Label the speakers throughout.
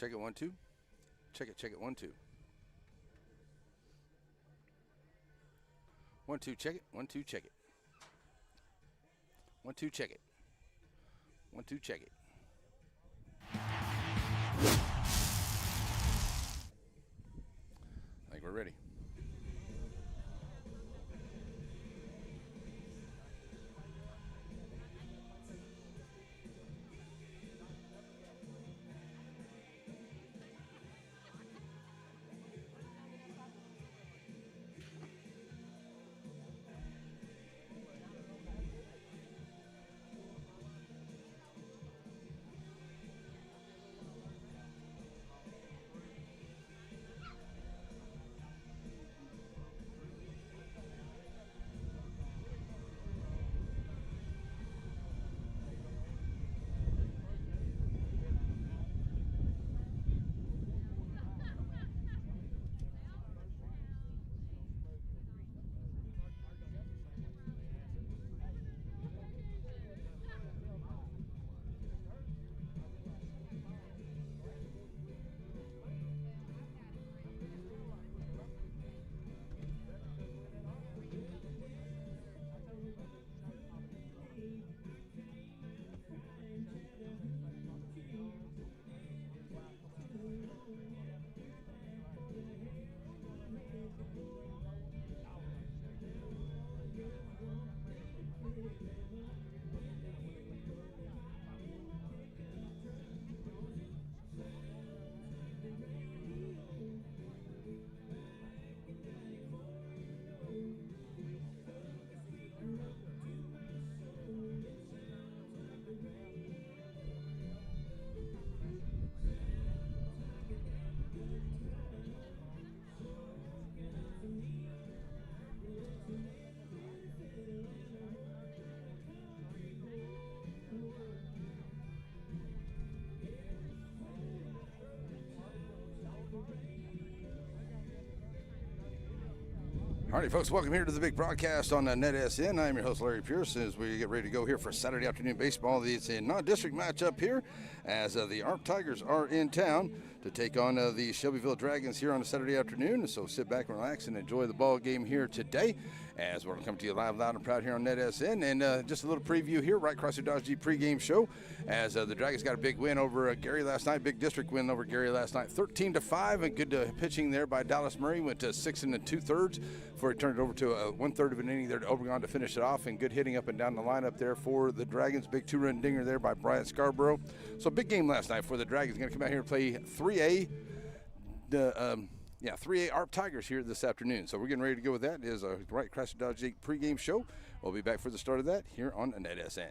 Speaker 1: Check it, 1, 2. Check it, 1, 2. 1, 2, check it, 1, 2, check it. 1, 2, check it. 1, 2, check it. I think we're ready. All right, folks, welcome here to the big broadcast on NETSN. I'm your host, Larry Pierce, as we get ready to go here for Saturday afternoon baseball. It's a non-district matchup here as the ARP Tigers are in town to take on the Shelbyville Dragons here on a Saturday afternoon. So sit back and relax and enjoy the ball game here today as we're going to come to you live, loud, and proud here on NETSN. And just a little preview here, right across the Dodge Jeep pregame show, as the Dragons got a big win over Gary last night, big district win over Gary last night, 13-5, and good pitching there by Dallas Murray. Went to 6 2/3 before he turned it over to 1/3 of an inning there to Obregon to finish it off, and good hitting up and down the lineup there for the Dragons. Big 2-run dinger there by Bryant Scarborough. So big game last night for the Dragons. Going to come out here and play 3A. 3A ARP Tigers here this afternoon. So we're getting ready to go with that. It is a right across the Dodge Jeep pregame show. We'll be back for the start of that here on NETSN.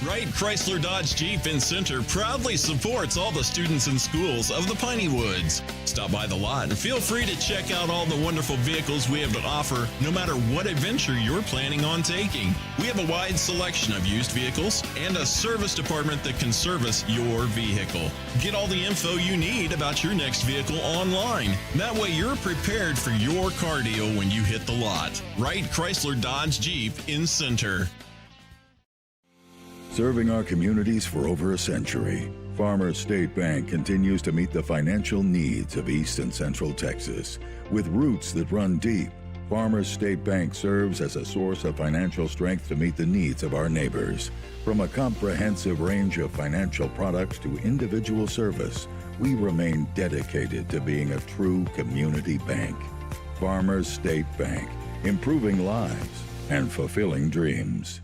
Speaker 2: Wright Chrysler Dodge Jeep in Center proudly supports all the students and schools of the Piney Woods. Stop by the lot and feel free to check out all the wonderful vehicles we have to offer, no matter what adventure you're planning on taking. We have a wide selection of used vehicles and a service department that can service your vehicle. Get all the info you need about your next vehicle online. That way you're prepared for your car deal when you hit the lot. Wright Chrysler Dodge Jeep in Center.
Speaker 3: Serving our communities for over a century, Farmers State Bank continues to meet the financial needs of East and Central Texas. With roots that run deep, Farmers State Bank serves as a source of financial strength to meet the needs of our neighbors. From a comprehensive range of financial products to individual service, we remain dedicated to being a true community bank. Farmers State Bank, improving lives and fulfilling dreams.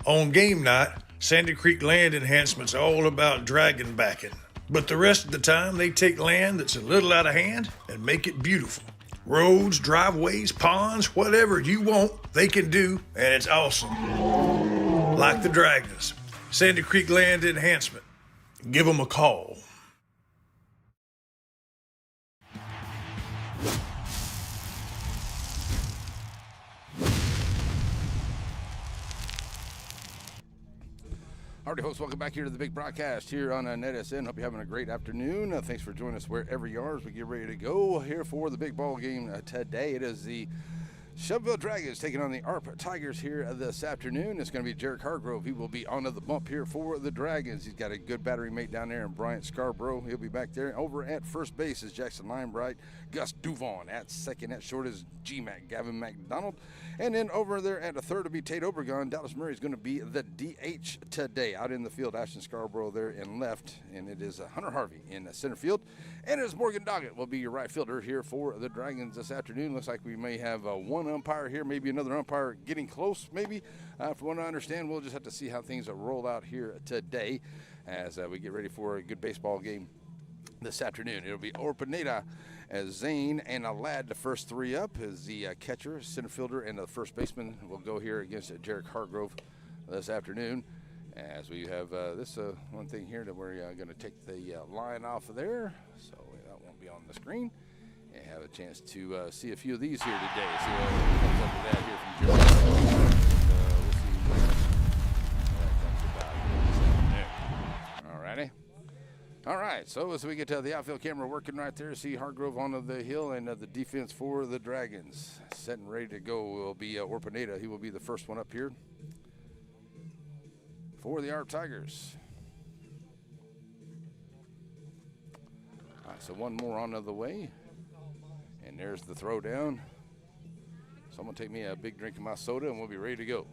Speaker 4: On game night, Sandy Creek Land Enhancement's all about dragon backing. But the rest of the time, they take land that's a little out of hand and make it beautiful. Roads, driveways, ponds, whatever you want, they can do, and it's awesome. Like the Dragons. Sandy Creek Land Enhancement. Give them a call.
Speaker 1: Alrighty, folks, welcome back here to the big broadcast here on NETSN. Hope you're having a great afternoon. Thanks for joining us wherever you are as we get ready to go here for the big ball game today. It is the Shelbyville Dragons taking on the ARP Tigers here this afternoon. It's going to be Jarek Hargrove. He will be onto the bump here for the Dragons. He's got a good battery mate down there in Bryant Scarborough. He'll be back there. Over at first base is Jackson Limebright. Gus Duvon at second. At short is G-Mac, Gavin McDonald. And then over there at the third will be Tate Obregon. Dallas Murray is going to be the DH today. Out in the field, Ashton Scarborough there in left. And it is Hunter Harvey in the center field. And it is Morgan Doggett will be your right fielder here for the Dragons this afternoon. Looks like we may have one umpire here, maybe another umpire getting close, maybe. From what I understand, we'll just have to see how things roll out here today as we get ready for a good baseball game this afternoon. It'll be Orpineta as Zane and Alad, the first three up, as the catcher, center fielder, and the first baseman will go here against Jarek Hargrove this afternoon. As we have this one thing here that we're going to take the line off of there, so that won't be on the screen. And have a chance to see a few of these here today. See what comes up with that here from Jarek. We'll see what that comes about this afternoon. All righty. All right, so as we get to the outfield camera working right there, see Hargrove onto the hill and the defense for the Dragons. Set and ready to go will be Orpineta. He will be the first one up here for the ARP Tigers. All right, so one more on the way. And there's the throw down. So I'm going to take me a big drink of my soda and we'll be ready to go.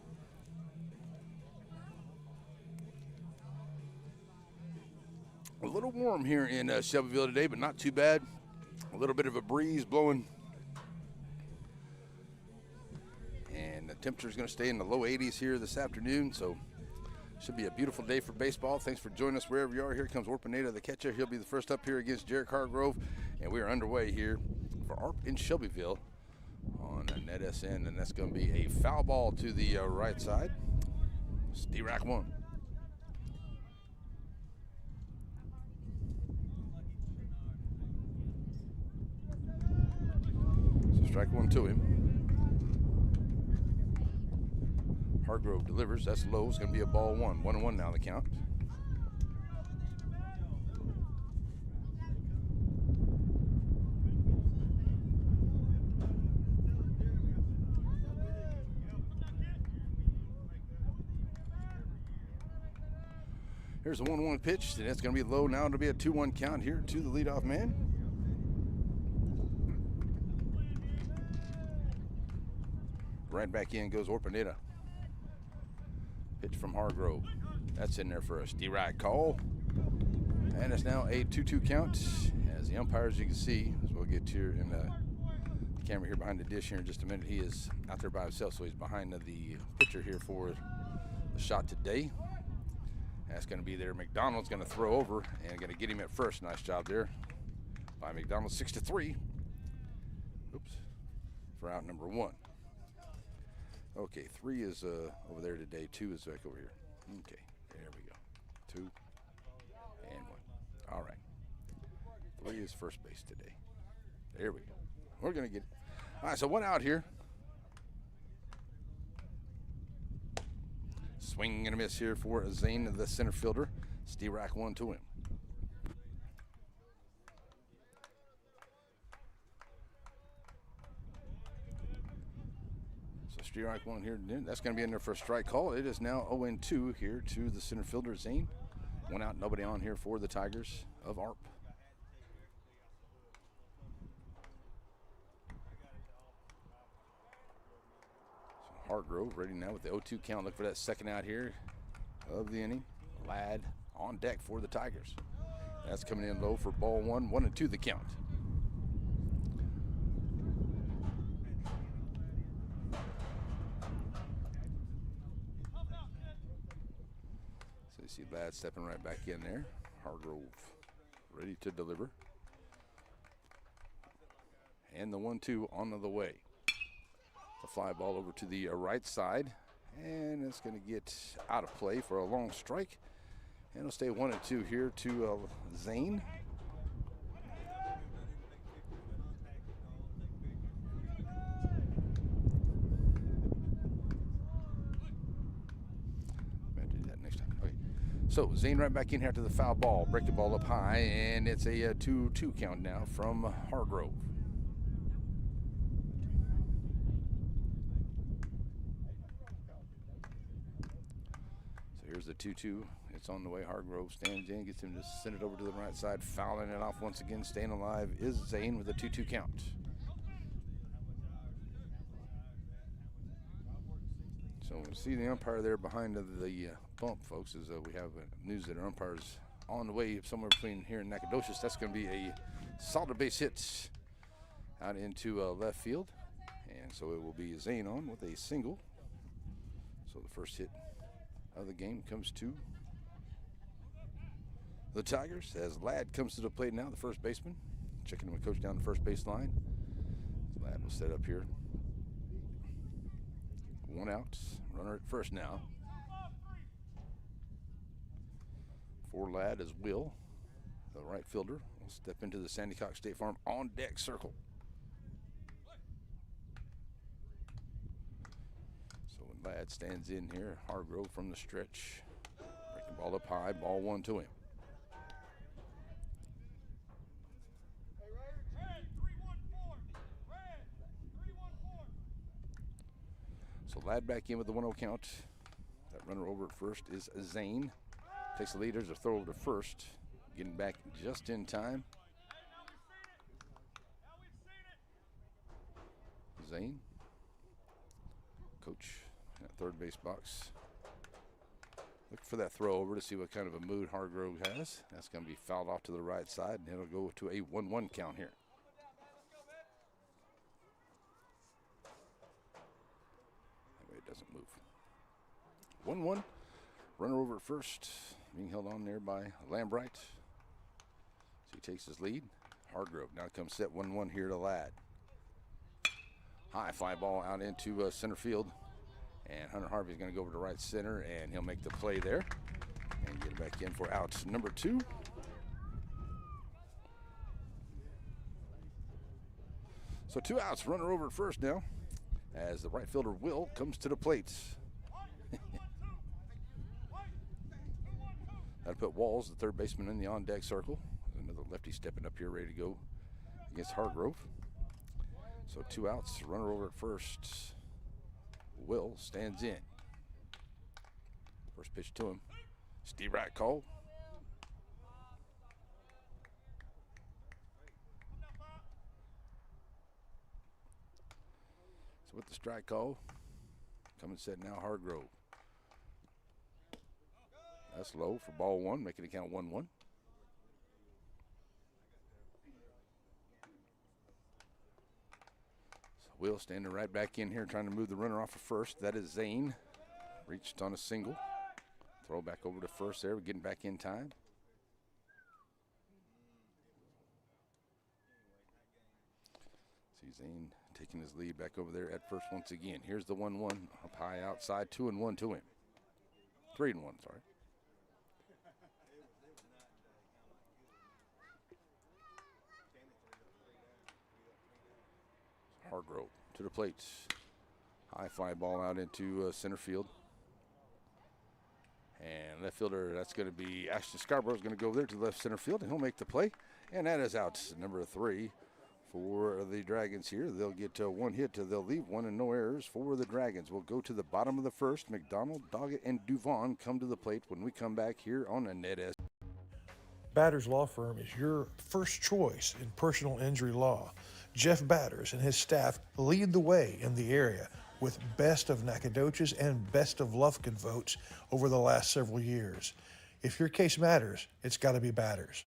Speaker 1: A little warm here in Shelbyville today, but not too bad. A little bit of a breeze blowing. And the temperature is going to stay in the low 80s here this afternoon, so should be a beautiful day for baseball. Thanks for joining us wherever you are. Here comes Orpineta, the catcher. He'll be the first up here against Jarek Hargrove, and we are underway here for ARP in Shelbyville on NETSN, and that's going to be a foul ball to the right side. It's D-Rack 1. Strike one to him. Hargrove delivers. That's low. It's going to be a ball one. 1-1 now the count. Here's a 1-1 pitch, and that's going to be low now. It'll be a 2-1 count here to the leadoff man. Right back in goes Orpineta. Pitch from Hargrove. That's in there for a D-right call. And it's now a 2-2 count. As the umpires, you can see, as we'll get here in the camera here behind the dish here in just a minute, he is out there by himself, so he's behind the pitcher here for the shot today. That's going to be there. McDonald's going to throw over and going to get him at first. Nice job there by McDonald. 6-3. Oops. For out number 1. Okay, 3 is over there today. 2 is back over here. Okay, there we go. 2 and 1. All right. 3 is first base today. There we go. We're going to get it. All right, so 1 out here. Swing and a miss here for Zane, the center fielder. D-Rack 1 to him. Strike 1 here. That's going to be in there for a strike call. It is now 0-2 here to the center fielder, Zane. 1 out, nobody on here for the Tigers of ARP. So Hargrove ready now with the 0-2 count. Look for that second out here of the inning. Ladd on deck for the Tigers. That's coming in low for ball 1. 1-2 the count. Ladd stepping right back in there. Hargrove ready to deliver. And the 1-2 on the way. The fly ball over to the right side. And it's going to get out of play for a long strike. And it'll stay 1-2 here to Zane. So Zane right back in here to the foul ball. Break the ball up high, and it's a 2-2 count now from Hargrove. So here's the 2-2. It's on the way. Hargrove stands in, gets him to send it over to the right side. Fouling it off once again. Staying alive is Zane with a 2-2 count. So we see the umpire there behind the bump, folks, as we have news that our umpire's on the way somewhere between here and Nacogdoches. That's going to be a solid base hit out into left field. And so it will be Zane on with a single. So the first hit of the game comes to the Tigers as Ladd comes to the plate now, the first baseman. Checking with coach down the first base line. So Ladd will set up here. 1 out, runner at first now. For Ladd is Will, the right fielder, will step into the Sandy Cox State Farm on deck circle. So when Ladd stands in here, Hargrove from the stretch, breaking ball up high, ball 1 to him. So Ladd back in with the 1-0 count. That runner over at first is Zane. Takes the lead. There's a throw over to first. Getting back just in time. Zane. Coach at third base box. Looking for that throw over to see what kind of a mood Hargrove has. That's going to be fouled off to the right side, and it'll go to a 1-1 count here. Doesn't move. 1-1. Runner over at first. Being held on there by Lambright. So he takes his lead. Hargrove now comes set 1-1 here to Ladd. High fly ball out into center field. And Hunter Harvey's going to go over to right center, and he'll make the play there. And get it back in for out number 2. So 2 outs. Runner over at first now, as the right fielder Will comes to the plate. That'll put Walls, the third baseman, in the on-deck circle. Another lefty stepping up here, ready to go against Hargrove. So 2 outs, runner over at first. Will stands in. First pitch to him. Steve Wright call. With the strike call, coming set now Hargrove. That's low for ball 1, making it count 1-1. So Will standing right back in here trying to move the runner off of first. That is Zane. Reached on a single. Throw back over to first there. We're getting back in time. See Zane taking his lead back over there at first once again. Here's the 1-1 up high outside, 2-1 to him. 3-1, sorry. Hargrove to the plate. High fly ball out into center field. And left fielder, that's going to be Ashton Scarborough, is going to go there to the left center field, and he'll make the play. And that is out number 3. For the Dragons here. They'll get 1 hit. They'll leave 1 and no errors for the Dragons. We'll go to the bottom of the first. McDonald, Doggett, and Duvon come to the plate when we come back here on a NETSN.
Speaker 4: Batters Law Firm is your first choice in personal injury law. Jeff Batters and his staff lead the way in the area with best of Nacogdoches and best of Lufkin votes over the last several years. If your case matters, it's got to be Batters.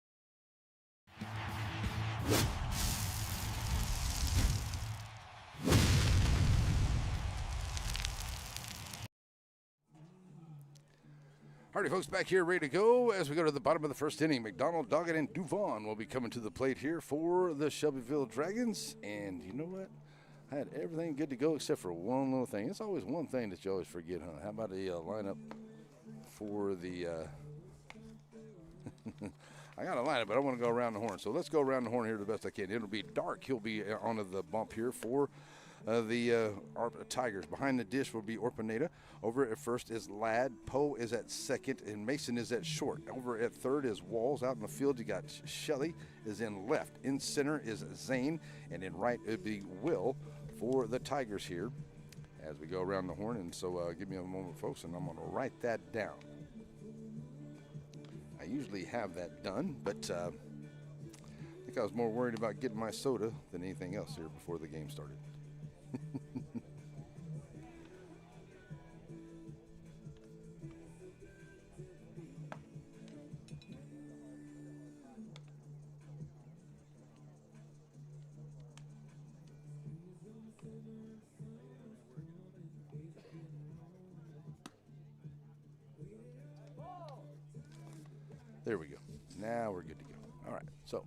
Speaker 1: Alrighty, folks, back here ready to go as we go to the bottom of the first inning. McDonald, Doggett, and Duvon will be coming to the plate here for the Shelbyville Dragons. And you know what? I had everything good to go except for one little thing. It's always one thing that you always forget, huh? How about the lineup for the I got a lineup, but I want to go around the horn. So let's go around the horn here the best I can. It'll be Dark. He'll be onto the bump here for the Tigers. Behind the dish will be Orpineta. Over at first is Ladd. Poe is at second, and Mason is at short. Over at third is Walls. Out in the field, you got Shelley is in left. In center is Zane, and in right it would be Will for the Tigers here as we go around the horn. And so give me a moment, folks, and I'm going to write that down. I usually have that done, but I think I was more worried about getting my soda than anything else here before the game started. There we go. Now we're good to go. All right, so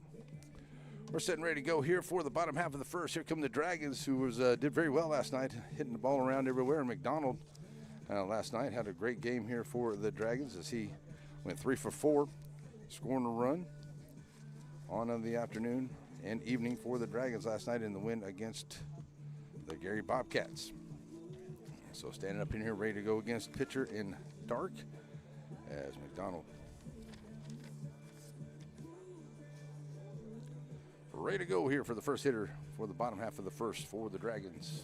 Speaker 1: we're sitting ready to go here for the bottom half of the first. Here come the Dragons, who did very well last night, hitting the ball around everywhere. And McDonald last night had a great game here for the Dragons as he went 3 for 4, scoring a run on the afternoon and evening for the Dragons last night in the win against the Gary Bobcats. So standing up in here ready to go against pitcher in Dark as McDonald ready to go here for the first hitter for the bottom half of the first for the Dragons.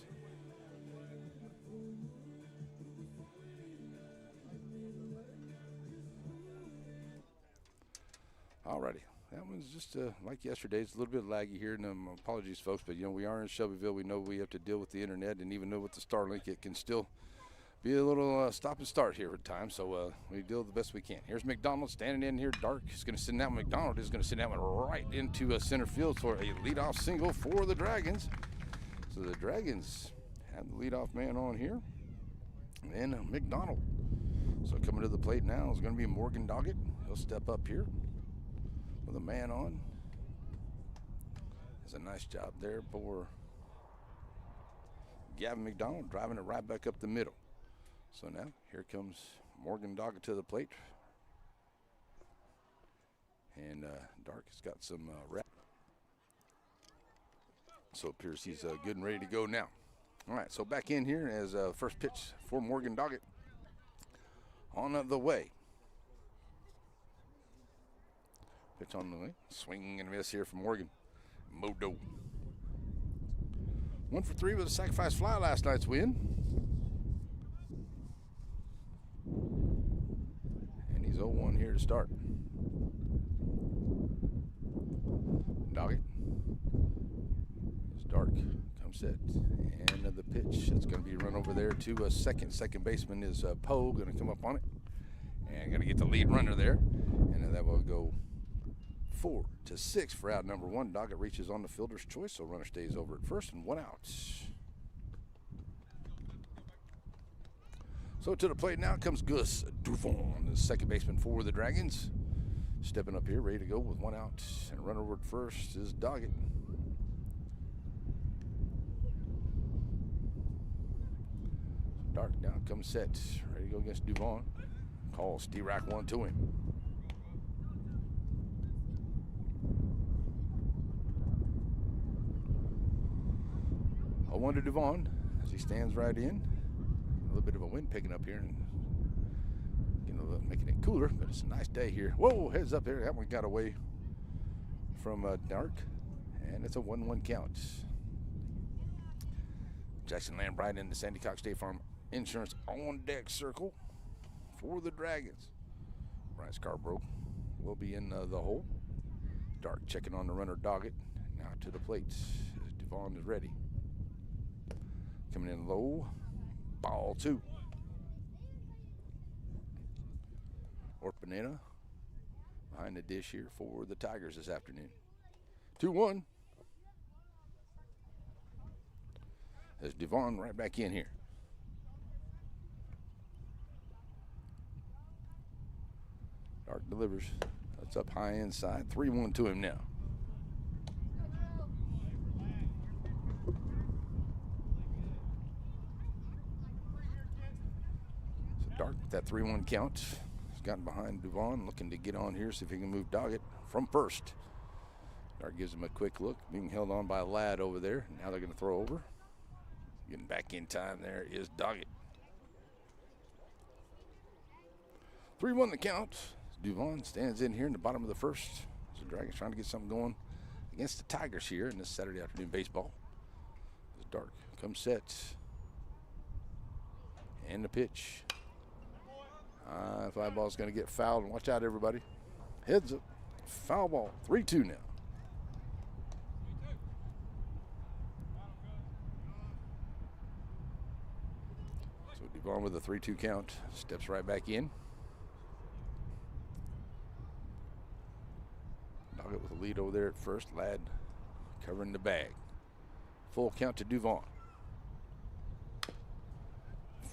Speaker 1: Alrighty, that one's just like yesterday. It's a little bit laggy here, and apologies, folks, but we are in Shelbyville. We know we have to deal with the internet, and even though with the Starlink, it can still be a little stop and start here at times, so we deal the best we can. Here's McDonald standing in here. Dark is going to send that. McDonald is going to send that one right into center field for a leadoff single for the Dragons. So the Dragons have the leadoff man on here, and McDonald. So coming to the plate now is going to be Morgan Doggett. He'll step up here with a man on. It's a nice job there for Gavin McDonald, driving it right back up the middle. So now, here comes Morgan Doggett to the plate. And Dark has got some rep. So it appears he's good and ready to go now. All right, so back in here as first pitch for Morgan Doggett on the way. Pitch on the way. Swing and miss here from Morgan. Modo. 1 for 3 with a sacrifice fly last night's win. And he's 0-1 here to start. Doggett. It's Dark. Comes set. And the pitch. It's going to be run over there to a second. Second baseman is Poe. Going to come up on it. And going to get the lead runner there. And then that will go 4-6 for out number 1. Doggett reaches on the fielder's choice, so runner stays over at first and 1 out. So to the plate now comes Gus Duvon, the second baseman for the Dragons. Stepping up here, ready to go with 1 out. And runner over at first is Doggett. Dark now comes set, ready to go against Duvon. Calls D-Rack 1 to him. 0-1 to Duvon as he stands right in. A little bit of a wind picking up here and making it cooler, but it's a nice day here. Whoa, heads up there. That one got away from Dark, and it's a 1-1 count. Jackson Lambright in the Sandy Cox State Farm Insurance on deck circle for the Dragons. Brian Scarborough will be in the hole. Dark checking on the runner Doggett. Now to the plate. Duvon is ready. Coming in low. Ball 2. Orpineta behind the dish here for the Tigers this afternoon. 2-1. There's Duvon right back in here. Dark delivers. That's up high inside. 3-1 to him now. So Dark with that 3-1 count. He's gotten behind Duvon, looking to get on here, see if he can move Doggett from first. Dark gives him a quick look, being held on by Ladd over there. Now they're going to throw over. Getting back in time there is Doggett. 3-1 the count. Duvon stands in here in the bottom of the first. So Dragons trying to get something going against the Tigers here in this Saturday afternoon baseball. As Dark comes set. And the pitch. Fly ball's going to get fouled. Watch out, everybody. Heads up. Foul ball. 3-2 now. So Duvon with a 3-2 count. Steps right back in. Doggett with a lead over there at first. Ladd covering the bag. Full count to Duvon.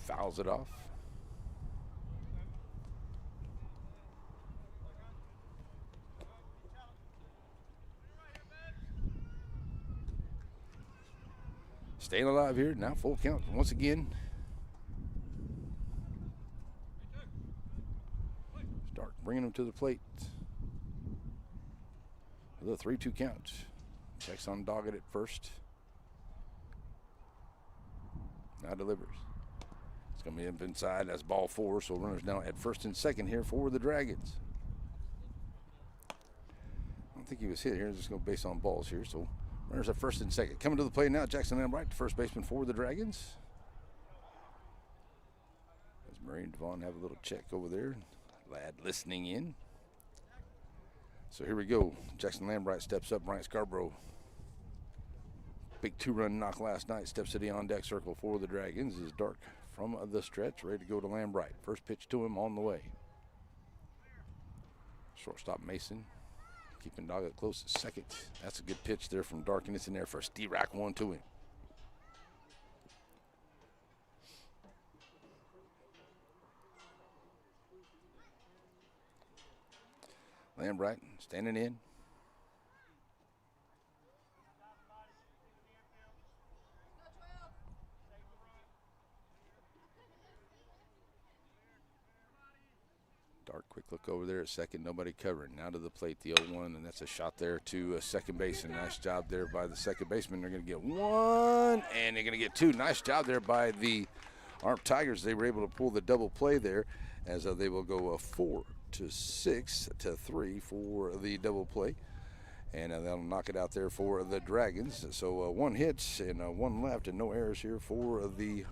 Speaker 1: Fouls it off. Staying alive here. Now full count once again. Stark bringing him to the plate. With a 3-2 count. Checks on Doggett at first. Now delivers. It's going to be up inside. That's ball 4. So runners now at first and second here for the Dragons. I don't think he was hit here. Just going to base on balls here. So runners at first and second. Coming to the plate now, Jackson Lambright, first baseman for the Dragons. As Murray and Devon have a little check over there. Ladd listening in. So here we go. Jackson Lambright steps up. Bryant Scarborough. Big 2-run knock last night. Steps to the on-deck circle for the Dragons. Is Dark from the stretch, ready to go to Lambright. First pitch to him on the way. Shortstop Mason. Keeping Doggett close to second. That's a good pitch there from Dark, and it's in there for a D-rack 1 to him. Lambright standing in. Dark, quick look over there at second. Nobody covering. Now to the plate, the 0-1, and that's a shot there to second base. And nice job there by the second baseman. They're going to get 1, and they're going to get 2. Nice job there by the Arp Tigers. They were able to pull the double play there, as they will go 4-6-3 for the double play. And they'll knock it out there for the Dragons. So 1 hit and 1 left, and no errors here for the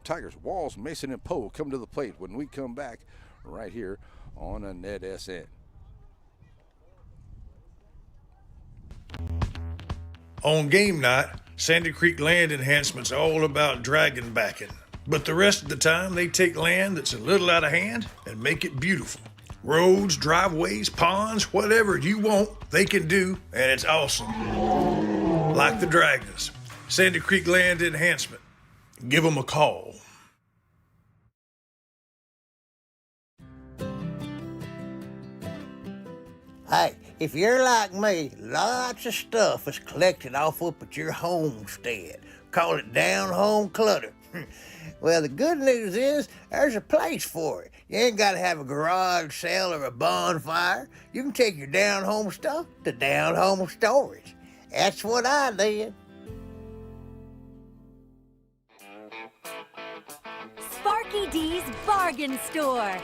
Speaker 1: Tigers. Walls, Mason, and Poe come to the plate when we come back right here on a NETSN.
Speaker 4: On game night, Sandy Creek Land Enhancement's all about dragon backing. But the rest of the time, they take land that's a little out of hand and make it beautiful. Roads, driveways, ponds, whatever you want, they can do, and it's awesome. Like the Dragons. Sandy Creek Land Enhancement. Give them a call.
Speaker 5: Hey, if you're like me, lots of stuff is collected off up at your homestead. Call it down home clutter. Well, the good news is there's a place for it. You ain't got to have a garage sale or a bonfire. You can take your down home stuff to down home storage. That's what I did.
Speaker 6: Sparky D's Bargain Store.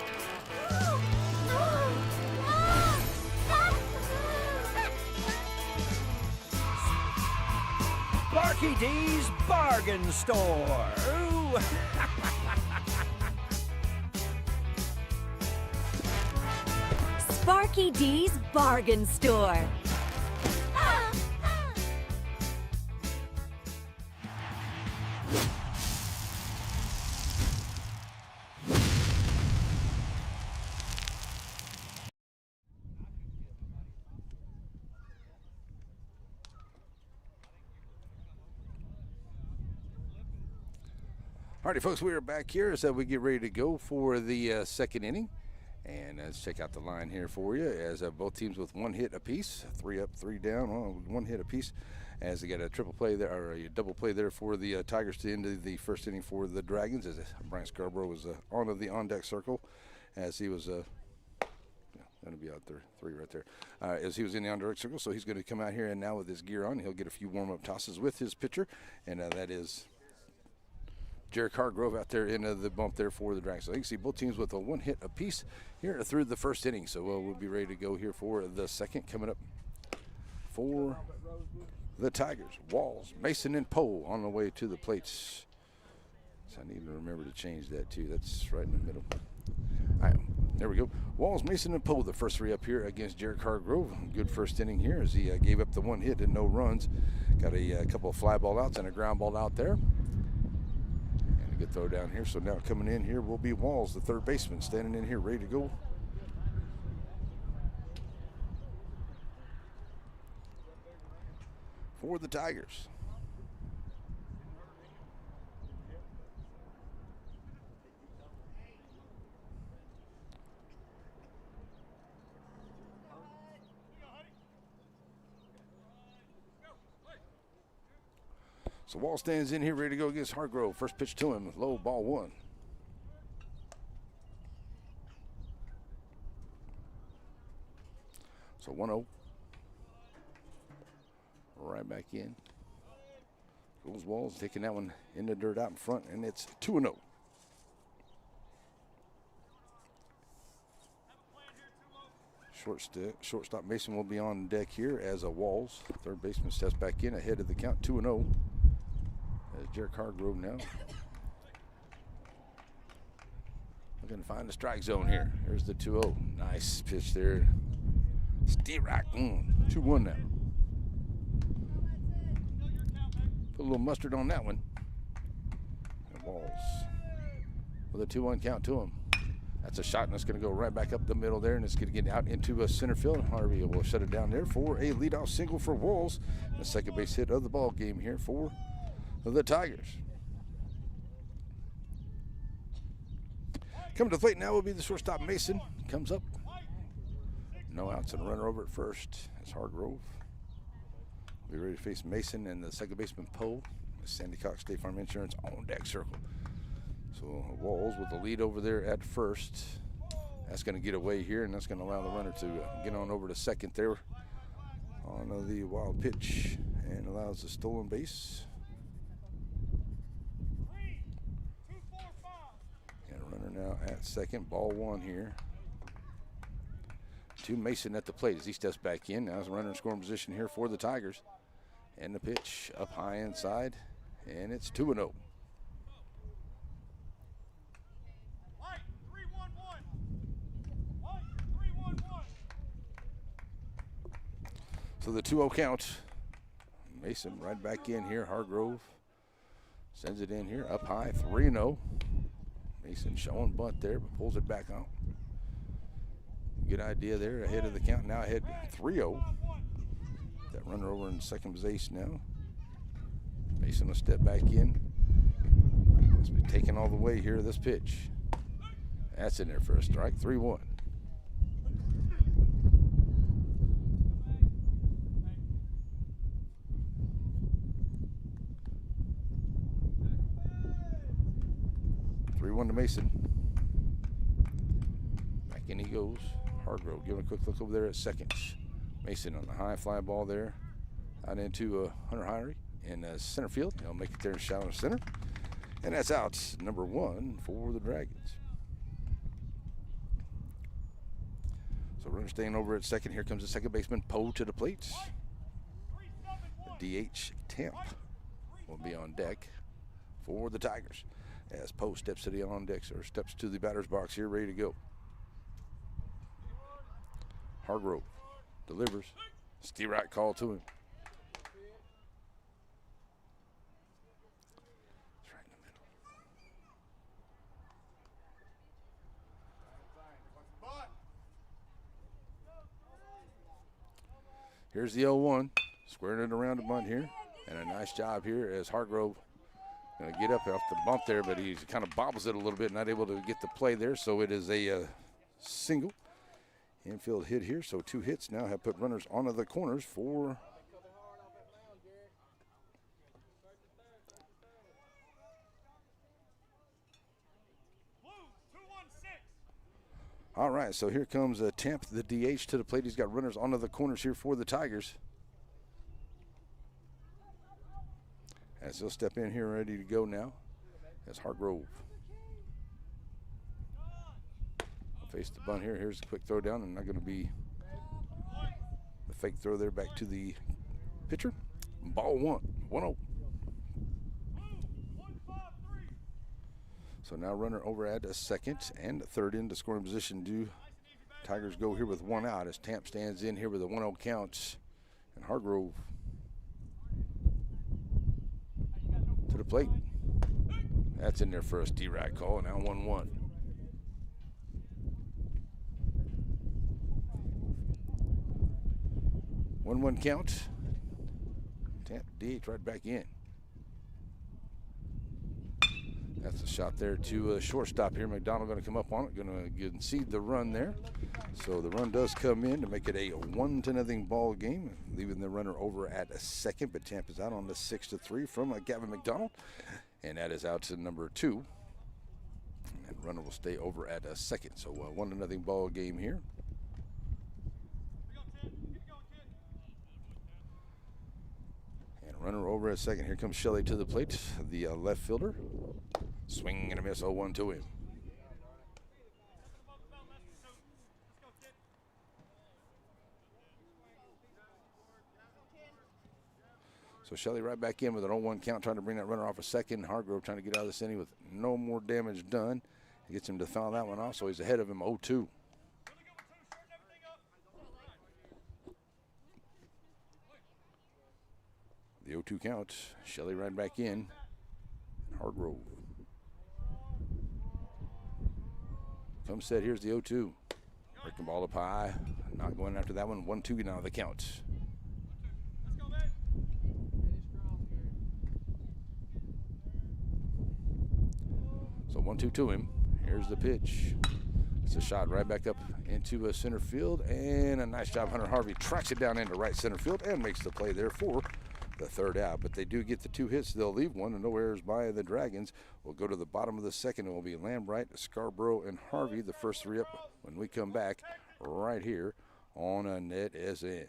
Speaker 7: Sparky D's Bargain Store. Ooh.
Speaker 6: Sparky D's Bargain Store.
Speaker 1: Alrighty, folks, we are back here as we get ready to go for the second inning. And let's check out the line here for you as both teams with 1 hit apiece, 3 up, 3 down, 1 hit apiece. As they got a triple play there, or a double play there for the Tigers to end the first inning for the Dragons, as Brian Scarborough was on the on-deck circle as he was going to be out there, 3 right there, as he was in the on-deck circle. So he's going to come out here and now with his gear on, he'll get a few warm-up tosses with his pitcher, and that is Jared Hargrove out there in the bump there for the Dragons. So you can see both teams with a 1 hit apiece here through the first inning. So we'll be ready to go here for the second. Coming up for the Tigers, Walls, Mason, and Poe on the way to the plates. So I need to remember to change that too. That's right in the middle. All right, there we go. Walls, Mason, and Poe, the first 3 up here against Jared Hargrove. Good first inning here as he gave up the 1 hit and no runs. Got a couple of fly ball outs and a ground ball out there. Good throw down here. So now coming in here will be Walls, the third baseman, standing in here ready to go. For the Tigers. So Wall stands in here ready to go against Hargrove. First pitch to him, low, ball 1. So 1-0. Right back in. Goes Walls, taking that one in the dirt out in front, and it's 2-0. Shortstop Mason will be on deck here as a Walls. Third baseman steps back in ahead of the count, 2-0. Jared Hargrove now. Looking to find the strike zone here. Here's the 2-0. Nice pitch there. Steerack. 2-1 now. Put a little mustard on that one. And Walls with a 2-1 count to him. That's a shot, and it's going to go right back up the middle there, and it's going to get out into a center field. Harvey will shut it down there for a leadoff single for Walls. The second base hit of the ball game here for the Tigers. Coming to the plate now will be the shortstop Mason. Comes up. No outs and a runner over at first. It's Hargrove. We'll be ready to face Mason and the second baseman Poe. Sandy Cox State Farm Insurance on deck circle. So Walls with the lead over there at first. That's going to get away here, and that's going to allow the runner to get on over to second there on the wild pitch, and allows the stolen base. Runner now at second, ball 1 here. To Mason at the plate as he steps back in. Now it's a runner in scoring position here for the Tigers. And the pitch up high inside, and it's 2-0. So the 2-0 count. Mason right back in here. Hargrove sends it in here up high, 3-0. Mason showing bunt there, but pulls it back out. Good idea there, ahead of the count. Now ahead 3-0. That runner over in second base now. Mason will step back in. Must be taking all the way here, this pitch. That's in there for a strike, 3-1. To Mason. Back in he goes. Hargrove giving a quick look over there at second. Mason on the high fly ball there. Out into Hunter Hyrie in center field. He'll make it there in shallow center. And that's out, number 1 for the Dragons. So runner staying over at second. Here comes the second baseman, Poe, to the plate. DH Temp will be on deck for the Tigers as Poe steps to the on deck, or steps to the batter's box here, ready to go. Hargrove delivers. Steerack call to him. It's right in the middle. Here's the 0-1. Squaring it around the bunt here. And a nice job here as Hargrove going to get up off the bump there, but he kind of bobbles it a little bit, not able to get the play there. So it is a single. Infield hit here, so 2 hits now have put runners onto the corners for all right, so here comes Temp, the DH, to the plate. He's got runners onto the corners here for the Tigers. As he'll step in here ready to go now. As Hargrove face the bunt here. Here's a quick throw down, and not going to be the fake throw there back to the pitcher. Ball 1-0. So now runner over at a second and third into scoring position. Do Tigers go here with 1 out as Tamp stands in here with a 1-0 count. And Hargrove to the plate. That's in there for a D-right call. Now 1-1. One count. Tamp DH right back in. That's a shot there to a shortstop here. McDonald going to come up on it, going to concede the run there. So the run does come in to make it a 1-0 ball game, leaving the runner over at a second. But Tampa's out on the 6-3 from Gavin McDonald, and that is out to number 2. And runner will stay over at a second. So 1-0 ball game here. And runner over at second. Here comes Shelley to the plate, the left fielder. Swing and a miss, 0-1 to him. So Shelley right back in with an 0-1 count, trying to bring that runner off a second. Hargrove trying to get out of this inning with no more damage done. He gets him to foul that one off, so he's ahead of him 0-2. The 0-2 count. Shelley right back in. Hargrove. Come set, here's the 0-2. Breaking ball up high. Not going after that one. 1-2 now the count. So 1-2 to him. Here's the pitch. It's a shot right back up into center field. And a nice job. Hunter Harvey tracks it down into right center field and makes the play there for the third out. But they do get the 2 hits. They'll leave one, and no errors by the Dragons. We'll go to the bottom of the second. It will be Lambright, Scarborough, and Harvey, the first 3 up when we come back right here on a NETSN.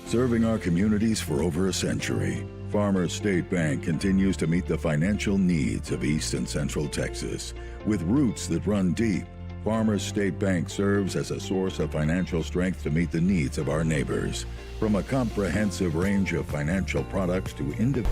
Speaker 3: Serving our communities for over a century, Farmers State Bank continues to meet the financial needs of East and Central Texas. With roots that run deep, Farmers State Bank serves as a source of financial strength to meet the needs of our neighbors. From a comprehensive range of financial products to individual.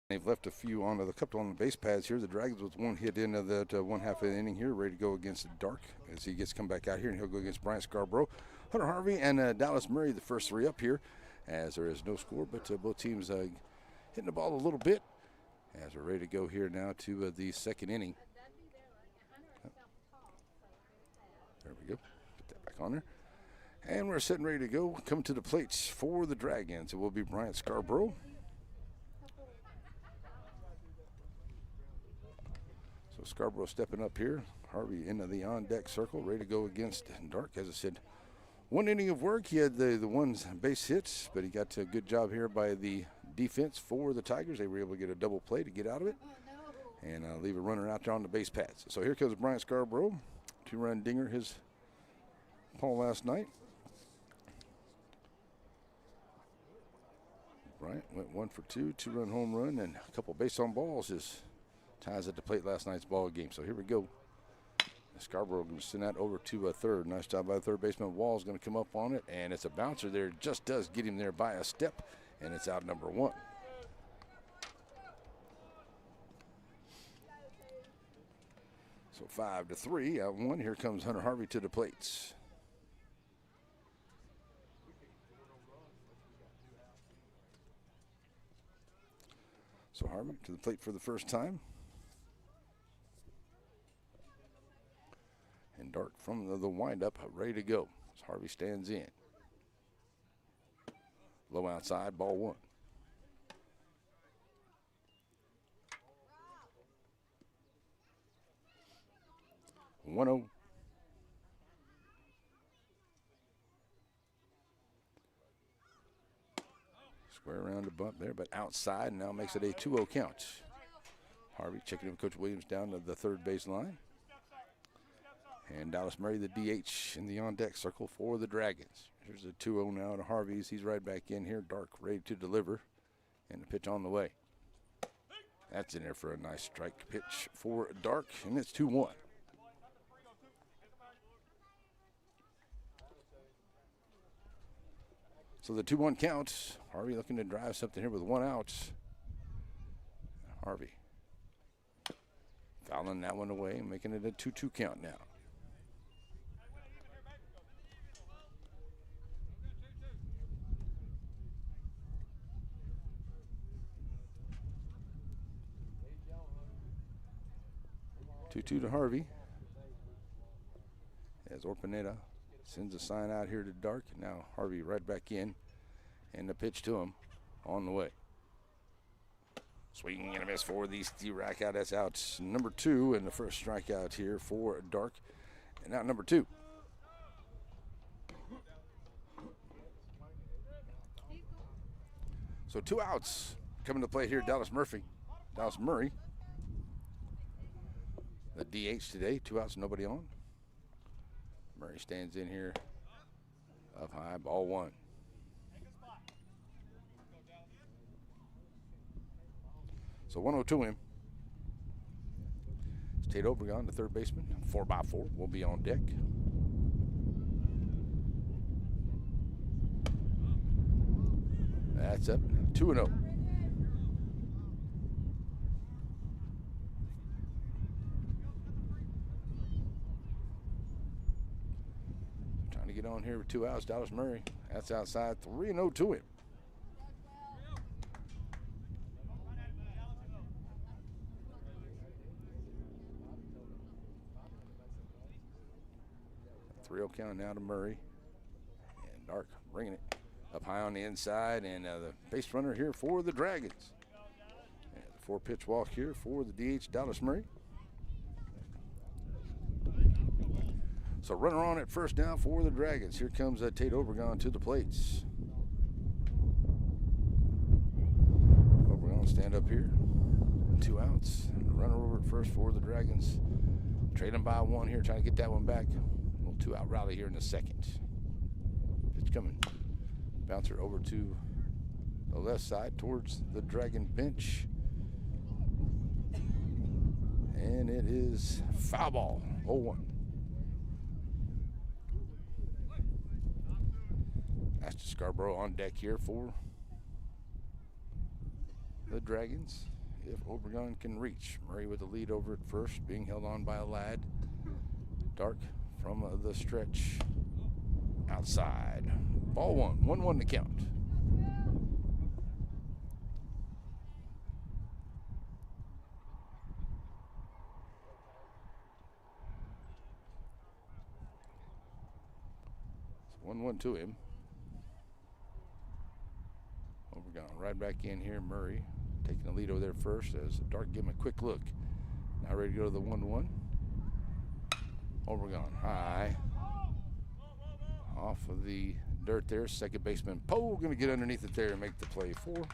Speaker 1: They've left a few on the couple on the base pads here. The Dragons with 1 hit into that 1/2 of the inning here, ready to go against Dark as he gets come back out here, and he'll go against Bryant Scarborough, Hunter Harvey, and Dallas Murray, the first 3 up here, as there is no score, but both teams hitting the ball a little bit as we're ready to go here now to the second inning. There we go. Put that back on there. And we're sitting ready to go. Coming to the plates for the Dragons. It will be Bryant Scarborough. So Scarborough stepping up here. Harvey into the on-deck circle, ready to go against Dark. As I said, 1 inning of work. He had the 1 base hits, but he got a good job here by the defense for the Tigers. They were able to get a double play to get out of it and leave a runner out there on the base pads. So here comes Bryant Scarborough. 2-run dinger, his Paul last night. Bryant went 1 for 2, 2-run home run, and a couple base on balls. His ties at the plate last night's ball game. So here we go. Scarborough going to send that over to a third. Nice job by the third baseman. Wall's going to come up on it, and it's a bouncer there. Just does get him there by a step, and it's out number 1. So 5-3, out 1. Here comes Hunter Harvey to the plates. So Harvey to the plate for the first time. And Dark from the windup, ready to go. As Harvey stands in. Low outside, ball one. 1-0. Square around the bump there, but outside now makes it a 2-0 count. Harvey checking in with Coach Williams down to the third base line. And Dallas Murray, the DH, in the on-deck circle for the Dragons. Here's a 2-0 now to Harvey's. He's right back in here. Dark ready to deliver. And the pitch on the way. That's in there for a nice strike pitch for Dark, and it's 2-1. So the 2-1 count. Harvey looking to drive something here with one out. Harvey fouling that one away, making it a 2-2 count now. Two to Harvey. As Orpineta sends a sign out here to Dark. Now Harvey right back in. And the pitch to him on the way. Swing and a miss for the rack out. That's out number 2, and the first strikeout here for Dark. And out number 2. So 2 outs coming to play here. Dallas Murray. The DH today, 2 outs, nobody on. Murray stands in here. Up high, ball 1. So 1-0 to him. Tate Obregon, the third baseman, 4x4, will be on deck. That's up, 2-0. Trying to get on here with 2 outs, Dallas Murray. That's outside, 3-0 to him. Count now to Murray. And Dark bringing it up high on the inside. And the base runner here for the Dragons. And the 4-pitch walk here for the DH, Dallas Murray. So runner on at first now for the Dragons. Here comes Tate Obregon to the plates. Obregon stand up here. 2 outs. Runner over at first for the Dragons. Trade them by 1 here, trying to get that one back. 2-out rally here in the second. Pitch coming. Bouncer over to the left side towards the Dragon bench. And it is foul ball, 0-1. Ashton Scarborough on deck here for the Dragons. If Obregon can reach. Murray with the lead over at first, being held on by a lad. Dark from the stretch outside. Ball 1, 1-1 to count. So 1-1 to him. Obregon right back in here. Murray taking the lead over there first as Dark give him a quick look. Now ready to go to the 1-1. Obregon high. Off of the dirt there. Second baseman Poe going to get underneath it there and make the play for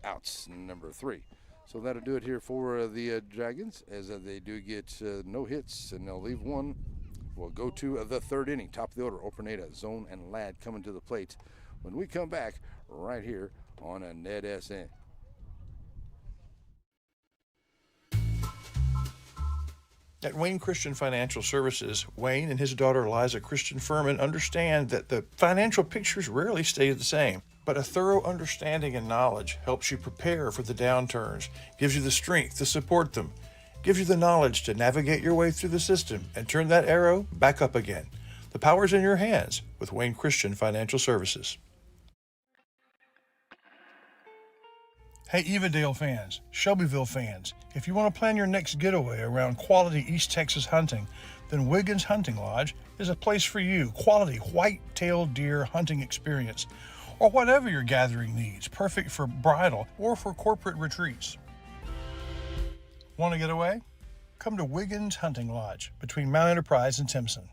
Speaker 1: outs number 3. So that'll do it here for the Dragons as they do get no hits and they'll leave one. We'll go to the third inning. Top of the order, Orpineta, Zone, and Ladd coming to the plate when we come back right here on a NETSN.
Speaker 4: At Wayne Christian Financial Services, Wayne and his daughter Liza Christian Furman understand that the financial pictures rarely stay the same, but a thorough understanding and knowledge helps you prepare for the downturns, gives you the strength to support them, gives you the knowledge to navigate your way through the system and turn that arrow back up again. The power's in your hands with Wayne Christian Financial Services. Hey, Evadale fans, Shelbyville fans, if you want to plan your next getaway around quality East Texas hunting, then Wiggins Hunting Lodge is a place for you. Quality white-tailed deer hunting experience, or whatever your gathering needs, perfect for bridal or for corporate retreats. Want to get away? Come to Wiggins Hunting Lodge between Mount Enterprise and Timpson.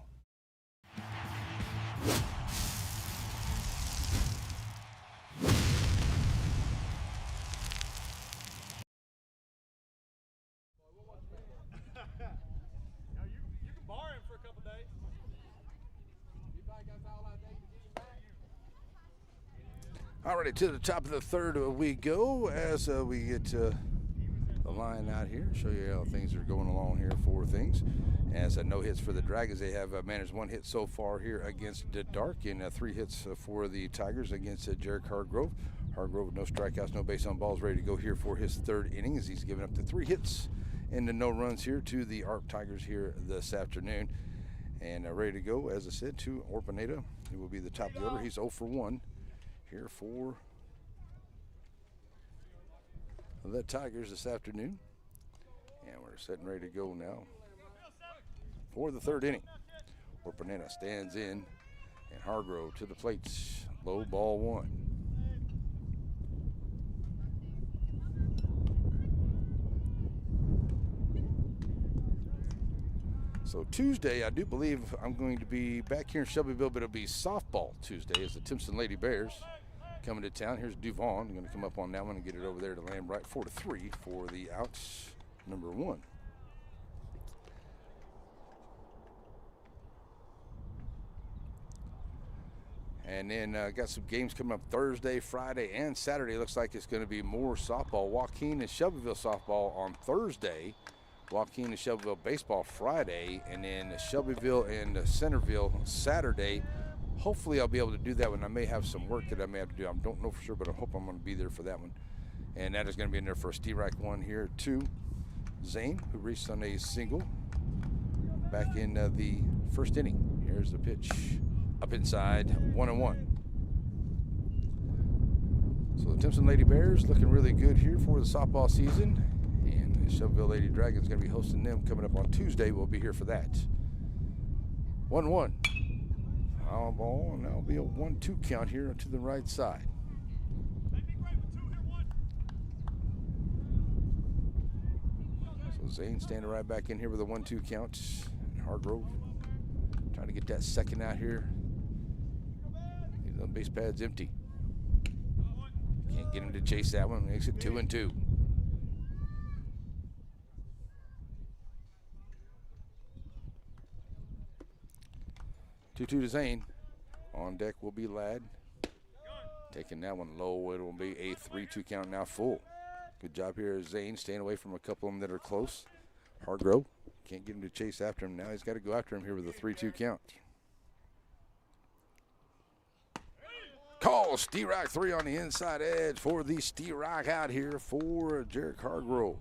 Speaker 1: Alrighty, to the top of the third we go as we get the line out here. Show you how things are going along here for things. As no hits for the Dragons. They have managed 1 hit so far here against the Dark, and 3 hits for the Tigers against Jarek Hargrove. Hargrove with no strikeouts, no base on balls, ready to go here for his 3rd inning as he's given up the 3 hits and the no runs here to the ARP Tigers here this afternoon. And ready to go, as I said, to Orpineta. He will be the top of the order. He's 0 for 1 here for the Tigers this afternoon. And we're setting ready to go now for the 3rd inning. Orpineta stands in, and Hargrove to the plate. Low ball 1. So Tuesday, I do believe I'm going to be back here in Shelbyville, but it'll be softball Tuesday as the Timpson Lady Bears coming to town. Here's Duvon. I'm going to come up on that one and get it over there to land right 4-3 for the outs, number 1. And then got some games coming up Thursday, Friday, and Saturday. Looks like it's going to be more softball. Joaquin and Shelbyville softball on Thursday. Joaquin and Shelbyville baseball Friday. And then Shelbyville and Centerville Saturday. Hopefully I'll be able to do that one. I may have some work that I may have to do. I don't know for sure, but I hope I'm going to be there for that one. And that is going to be in there for a Steerack 1 here to Zane, who reached on a single back in the 1st inning. Here's the pitch. Up inside, 1-1. So the Timpson Lady Bears looking really good here for the softball season. And the Shelbyville Lady Dragons going to be hosting them coming up on Tuesday. We'll be here for that. 1-1. Foul ball, and that'll be a 1-2 count here to the right side. So Zane standing right back in here with a 1-2 count. And Hargrove trying to get that second out here. The base pad's empty. Can't get him to chase that one. Makes it 2-2. 2-2 to Zane. On deck will be Ladd. Taking that one low. It will be a 3-2 count now full. Good job here, Zane, staying away from a couple of them that are close. Hargrove can't get him to chase after him. Now he's got to go after him here with a 3-2 count. Call Steerack 3 on the inside edge for the Steerack out here for Jarek Hargrove.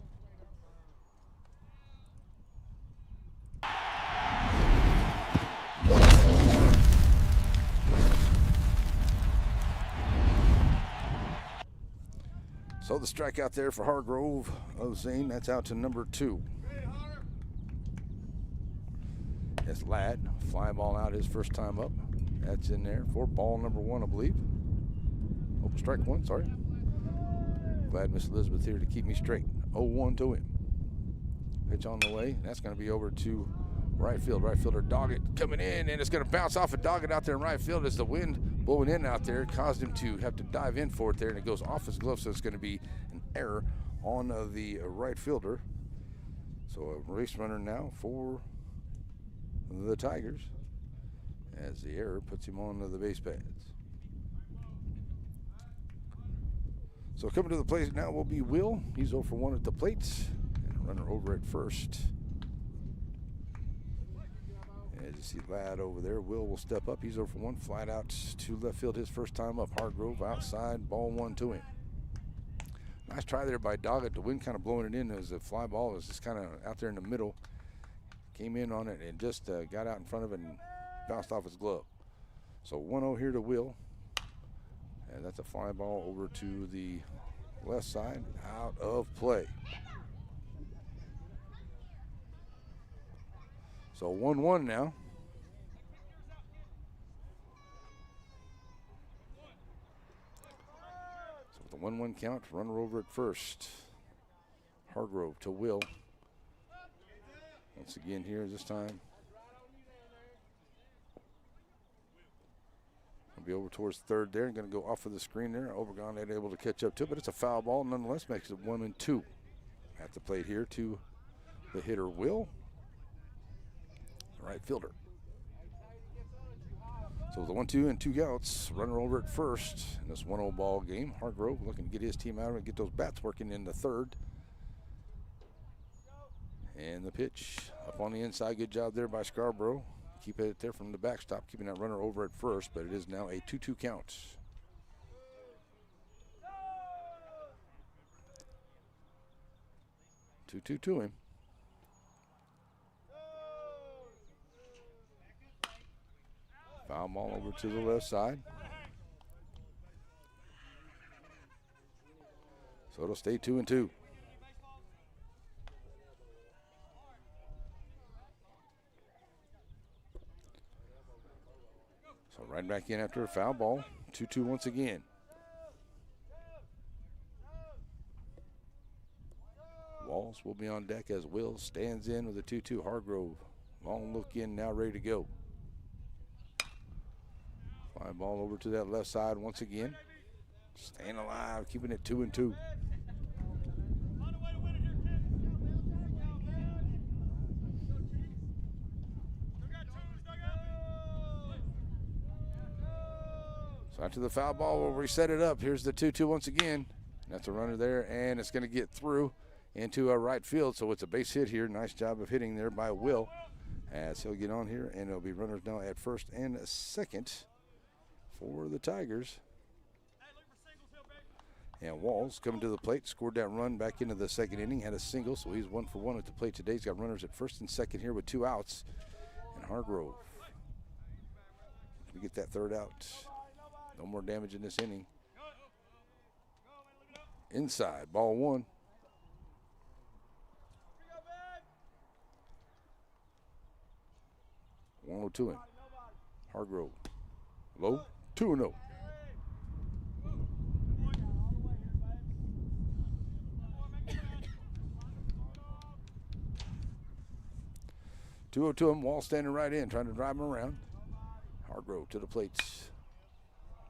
Speaker 1: So the strikeout there for Hargrove of Zane. That's out to number 2. That's Ladd. Fly ball out his first time up. That's in there for ball number 1, I believe. Oh, strike 1, sorry. Glad Miss Elizabeth here to keep me straight. 0-1 to him. Pitch on the way. That's going to be over to right field. Right fielder Doggett coming in, and it's going to bounce off of Doggett out there in right field as the wind blowing in out there caused him to have to dive in for it there, and it goes off his glove, so it's going to be an error on the right fielder. So a race runner now for the Tigers as the error puts him on the base pads. So coming to the plate now will be Will. He's 0 for 1 at the plate. And a runner over at first. As you see Ladd over there, will step up. He's 0 for 1, flat out to left field his first time up. Hargrove outside, ball 1 to him. Nice try there by Doggett. The wind kind of blowing it in as the fly ball was just kind of out there in the middle. Came in on it and just got out in front of it and bounced off his glove. So 1-0 here to Will. And that's a fly ball over to the Left side, out of play. So 1-1 now. So with the 1-1 count, runner over at first. Hargrove to Will. Once again here this time. Will be over towards third there and going to go off of the screen there. Obregon ain't able to catch up to it, but it's a foul ball nonetheless. Makes it 1-2. At the plate here to the hitter Will. Right fielder. So the 1-2 and 2 outs. Runner over at first in this 1-0 ball game. Hargrove looking to get his team out and get those bats working in the third. And the pitch up on the inside. Good job there by Scarborough. Keep it there from the backstop, keeping that runner over at first, but it is now a 2-2 count. Two to him. Foul ball over to the left side. So it'll stay 2-2. So right back in after a foul ball. 2-2 once again. Walls will be on deck as Will stands in with a 2-2. Hargrove, long look in, now ready to go. Fly ball over to that left side once again. Staying alive, keeping it 2-2. So after the foul ball, we'll reset it up. Here's the 2-2 once again. That's a runner there, and it's going to get through into a right field, so it's a base hit here. Nice job of hitting there by Will as he'll get on here, and it'll be runners now at first and second for the Tigers. And Walls coming to the plate, scored that run back into the second inning, had a single, so he's 1 for 1 at the plate today. He's got runners at first and second here with 2 outs. And Hargrove, we get that third out. No more damage in this inning. Inside, ball 1. 1-0 him. Hargrove. Low. 2-0. To him. Wall standing right in, trying to drive him around. Hargrove to the plates.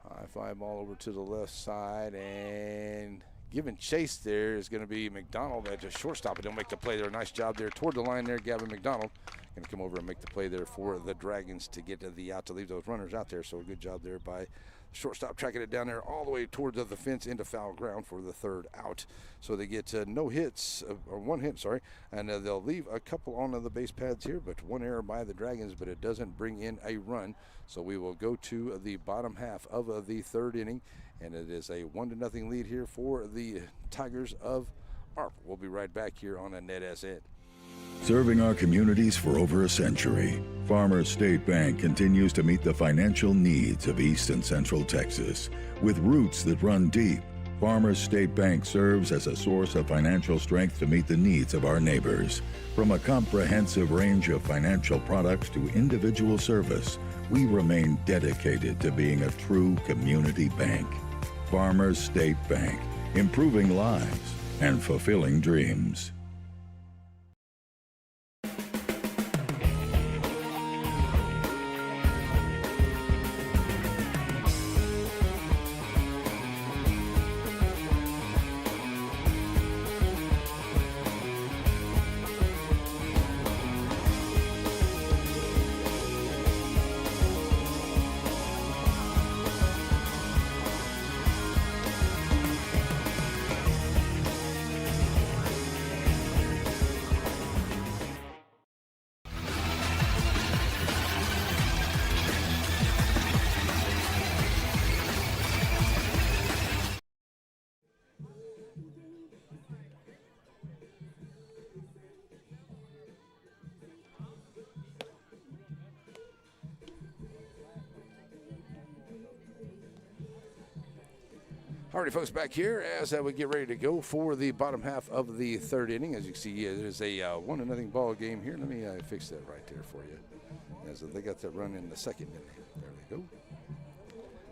Speaker 1: High fly ball over to the left side, and giving chase there is going to be McDonald at the shortstop, and he'll make the play there. Nice job there toward the line there, Gavin McDonald. Going to come over and make the play there for the Dragons to get to the out to leave those runners out there. So a good job there by shortstop, tracking it down there all the way towards the fence into foul ground for the third out. So they get no hits, or 1 hit, sorry, and they'll leave a couple on the base pads here, but 1 error by the Dragons, but it doesn't bring in a run. So we will go to the bottom half of the third inning, and it is a 1-0 lead here for the Tigers of ARP. We'll be right back here on a NETSN.
Speaker 3: Serving our communities for over a century, Farmers State Bank continues to meet the financial needs of East and Central Texas. With roots that run deep, Farmers State Bank serves as a source of financial strength to meet the needs of our neighbors. From a comprehensive range of financial products to individual service, we remain dedicated to being a true community bank. Farmers State Bank, improving lives and fulfilling dreams.
Speaker 1: Alrighty, folks, back here as we get ready to go for the bottom half of the third inning. As you can see, it is a 1-0 ball game here. Let me fix that right there for you. As they got that run in the second inning. There they go.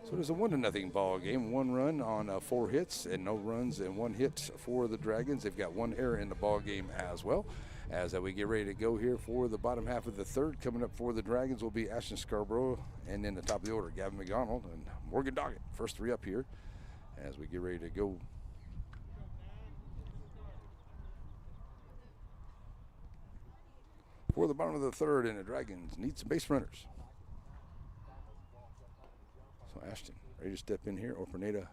Speaker 1: So it is a 1-0 ball game. 1 run on 4 hits and no runs and 1 hit for the Dragons. They've got 1 error in the ball game as well. As we get ready to go here for the bottom half of the third, coming up for the Dragons will be Ashton Scarborough, and then the top of the order, Gavin McDonald and Morgan Doggett. First 3 up here as we get ready to go. For the bottom of the third, and the Dragons need some base runners. So Ashton ready to step in here. Orpineta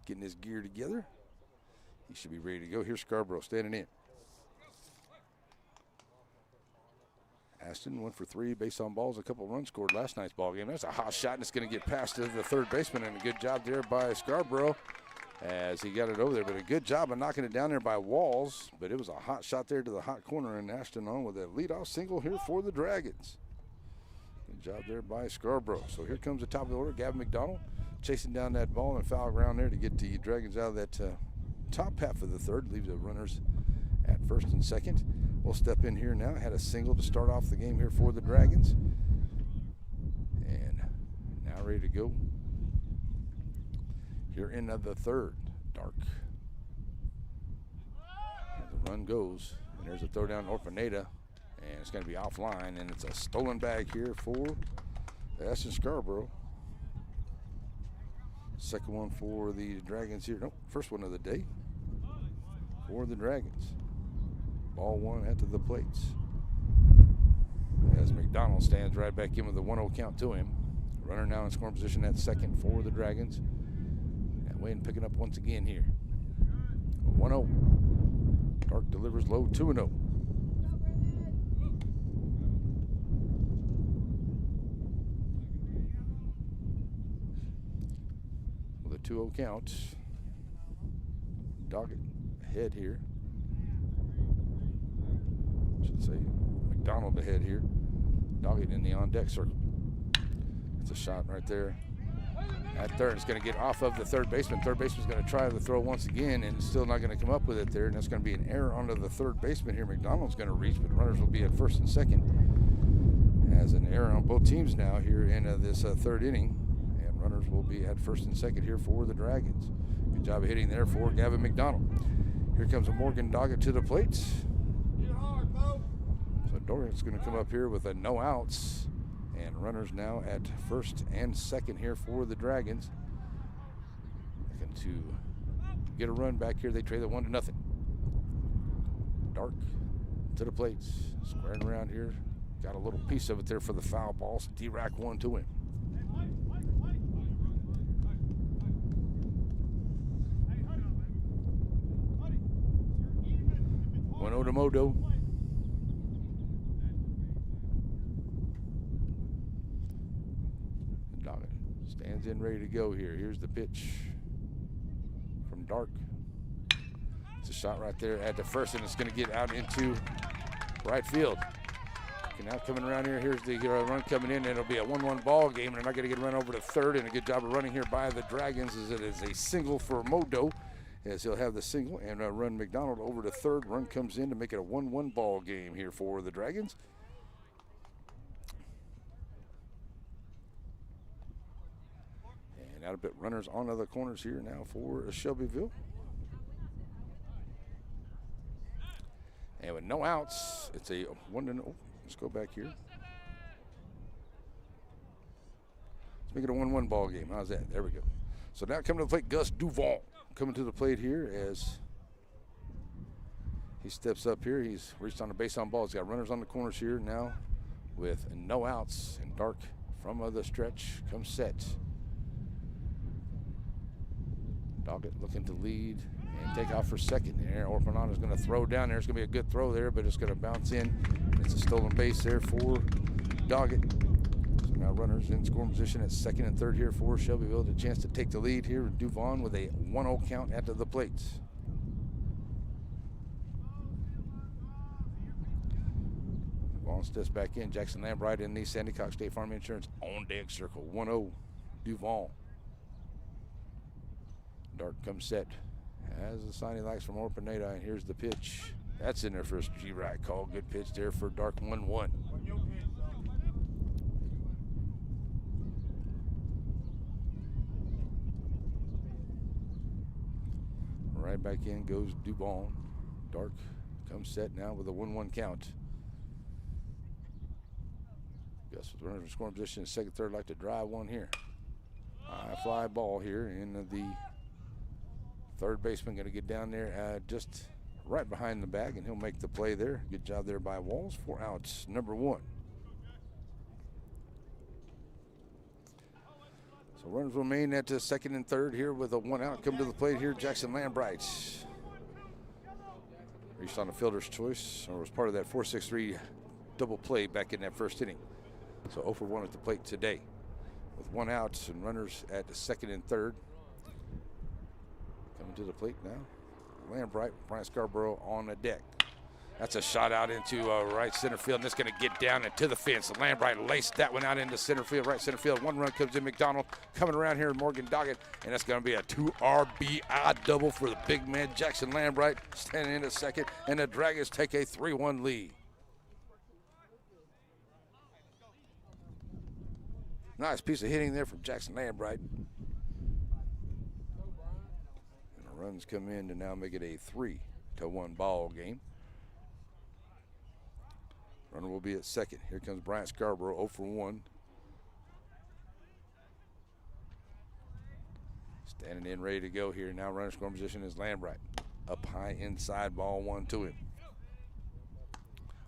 Speaker 1: getting his gear together. He should be ready to go. Here's Scarborough standing in. Ashton 1 for 3 base on balls, a couple runs scored last night's ball game. That's a hot shot, and it's going to get past to the third baseman, and a good job there by Scarborough as he got it over there. But a good job of knocking it down there by Walls, but it was a hot shot there to the hot corner, and Ashton on with a leadoff single here for the Dragons. Good job there by Scarborough. So here comes the top of the order, Gavin McDonald chasing down that ball and foul ground there to get the Dragons out of that top half of the third, leaves the runners at first and second. We'll step in here now. Had a single to start off the game here for the Dragons. And now ready to go. Here in the third. Dark. And the run goes. And there's a throw down to Orpineta. And it's going to be offline. And it's a stolen bag here for Ashton Scarborough. Second one for the Dragons here. Nope, first one of the day for the Dragons. Ball 1 at to the plates. As McDonald stands right back in with a 1-0 count to him. Runner now in scoring position at second for the Dragons. And Wayne picking up once again here. 1-0. Dark delivers low, 2-0. With a 2-0 count. Doggett ahead here. Should say McDonald ahead here. Doggett in the on-deck circle. It's a shot right there at third. It's going to get off of the third baseman. Third baseman's going to try the throw once again, and it's still not going to come up with it there. And that's going to be an error onto the third baseman here. McDonald's going to reach, but runners will be at first and second. As an error on both teams now here in this third inning, and runners will be at first and second here for the Dragons. Good job of hitting there for Gavin McDonald. Here comes a Morgan Doggett to the plate. So Dorgan's going to come up here with a no outs, and runners now at first and second here for the Dragons. Looking to get a run back here. They trade it 1-0. Dark to the plates, squaring around here. Got a little piece of it there for the foul ball. D-Rack 1 to him. To Modo. Doggett stands in ready to go here. Here's the pitch from Dark. It's a shot right there at the first, and it's going to get out into right field. And now coming around here, here's the run coming in, and it'll be a 1-1 ball game, and they're not going to get a run over to third, and a good job of running here by the Dragons as it is a single for Modo. As he'll have the single and run McDonald over to third. Run comes in to make it a 1-1 ball game here for the Dragons. And out a bit, runners on the corners here now for Shelbyville. And with no outs, it's a 1-0. Let's go back here. Let's make it a 1-1 ball game. How's that? There we go. So now coming to the plate, Gus Duvall. Coming to the plate here as he steps up here. He's reached on the base on ball. He's got runners on the corners here now with no outs. And Dark from the stretch comes set. Doggett looking to lead and take off for second. And Orpineta is going to throw down there. It's going to be a good throw there, but it's going to bounce in. It's a stolen base there for Doggett. Now runners in scoring position at second and third here for Shelbyville. The chance to take the lead here with Duvon with a 1-0 count at the plates. Duvon steps back in. Jackson Lambright in the Sandy Cox State Farm Insurance on deck circle. 1-0 Duvon. Dark comes set. Has the sign he likes from Orpineta, and here's the pitch. That's in there for a G-right call. Good pitch there for Dark 1-1. Right back in goes Dubon. Dark comes set now with a 1-1 count. Gus with runners in scoring position, second, third, like to drive one here. High fly ball here, and the third baseman going to get down there just right behind the bag, and he'll make the play there. Good job there by Walls. 4 outs, number 1. So runners remain at second and third here with a 1 out. Come to the plate here, Jackson Lambright. Reached on the fielder's choice, or was part of that 4-6-3 double play back in that first inning. So 0 for 1 at the plate today. With 1 out and runners at the second and third. Coming to the plate now, Lambright, Brian Scarborough on the deck. That's a shot out into right center field, and it's going to get down and to the fence. Lambright laced that one out into center field, right center field. 1 run comes in. McDonald coming around here, Morgan Doggett, and that's going to be a 2 RBI double for the big man, Jackson Lambright, standing in at second, and the Dragons take a 3-1 lead. Nice piece of hitting there from Jackson Lambright. And the runs come in to now make it a 3-1 ball game. Runner will be at second. Here comes Bryant Scarborough, 0 for 1. Standing in, ready to go here. Now runner scoring position is Lambright. Up high inside, ball 1 to him.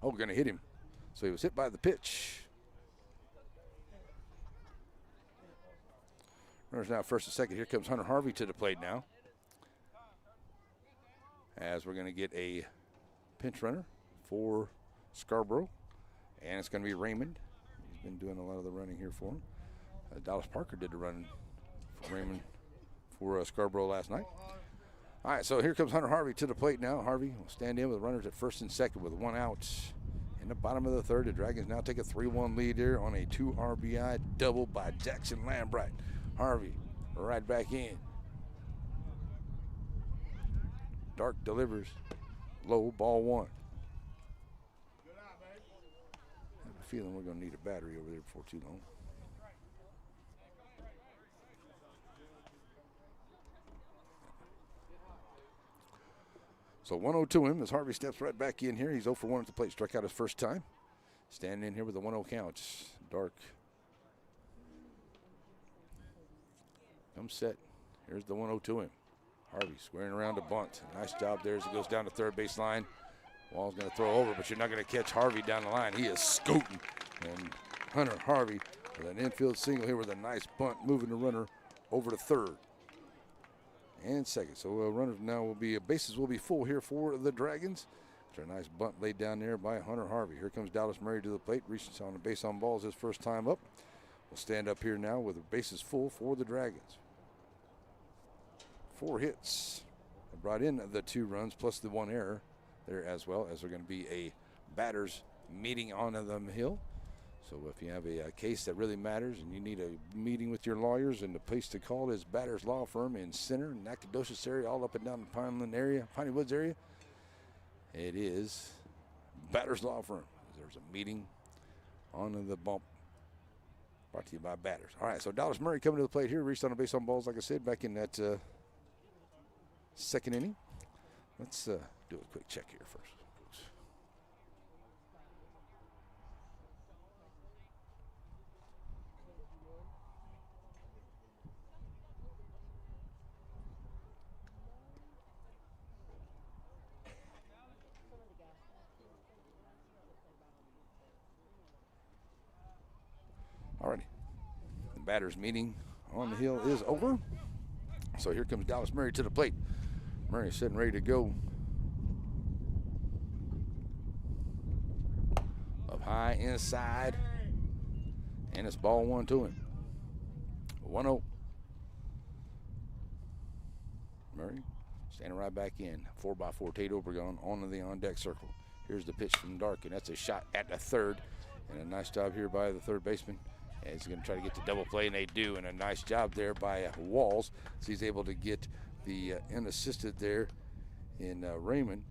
Speaker 1: Oh, going to hit him. So he was hit by the pitch. Runners now first and second. Here comes Hunter Harvey to the plate now. As we're going to get a pinch runner for Scarborough, and it's going to be Raymond. He's been doing a lot of the running here for him. Dallas Parker did the run for Raymond for Scarborough last night. All right, so here comes Hunter Harvey to the plate now. Harvey will stand in with runners at first and second with 1 out. In the bottom of the third, the Dragons now take a 3-1 lead here on a 2 RBI double by Jackson Lambright. Harvey right back in. Dark delivers. Low, ball 1. I have a feeling we're going to need a battery over there before too long. So 1-0 to him as Harvey steps right back in here. He's 0 for 1 at the plate. Struck out his first time. Standing in here with a 1-0 count. Dark comes set. Here's the 1-0 to him. Harvey squaring around to bunt. Nice job there as he goes down the third base line. Wall's going to throw over, but you're not going to catch Harvey down the line. He is scooting. And Hunter Harvey with an infield single here with a nice bunt, moving the runner over to third and second. So runners now will be, bases will be full here for the Dragons. After a nice bunt laid down there by Hunter Harvey. Here comes Dallas Murray to the plate, reaches on the base on balls his first time up. We'll stand up here now with the bases full for the Dragons. 4 hits. They brought in the 2 runs plus the 1 error there, as well as they're going to be a batters meeting on the hill. So if you have a case that really matters and you need a meeting with your lawyers, and the place to call is Batters Law Firm in Center, Nacogdoches area, all up and down the Pineland area, Piney Woods area. It is Batters Law Firm. There's a meeting on the bump brought to you by Batters. All right, so Dallas Murray coming to the plate here, reached on a base on balls, like I said, back in that second inning. Let's do a quick check here first. Alrighty, the batters meeting on the hill is over. So here comes Dallas Murray to the plate. Murray sitting ready to go. Up high inside, and it's ball 1 to him. 1-0. Murray standing right back in. 4x4 Tate Obregon onto the on-deck circle. Here's the pitch from Dark, and that's a shot at the third. And a nice job here by the third baseman. And he's going to try to get the double play, and they do. And a nice job there by Walls. So he's able to get the unassisted there in Raymond,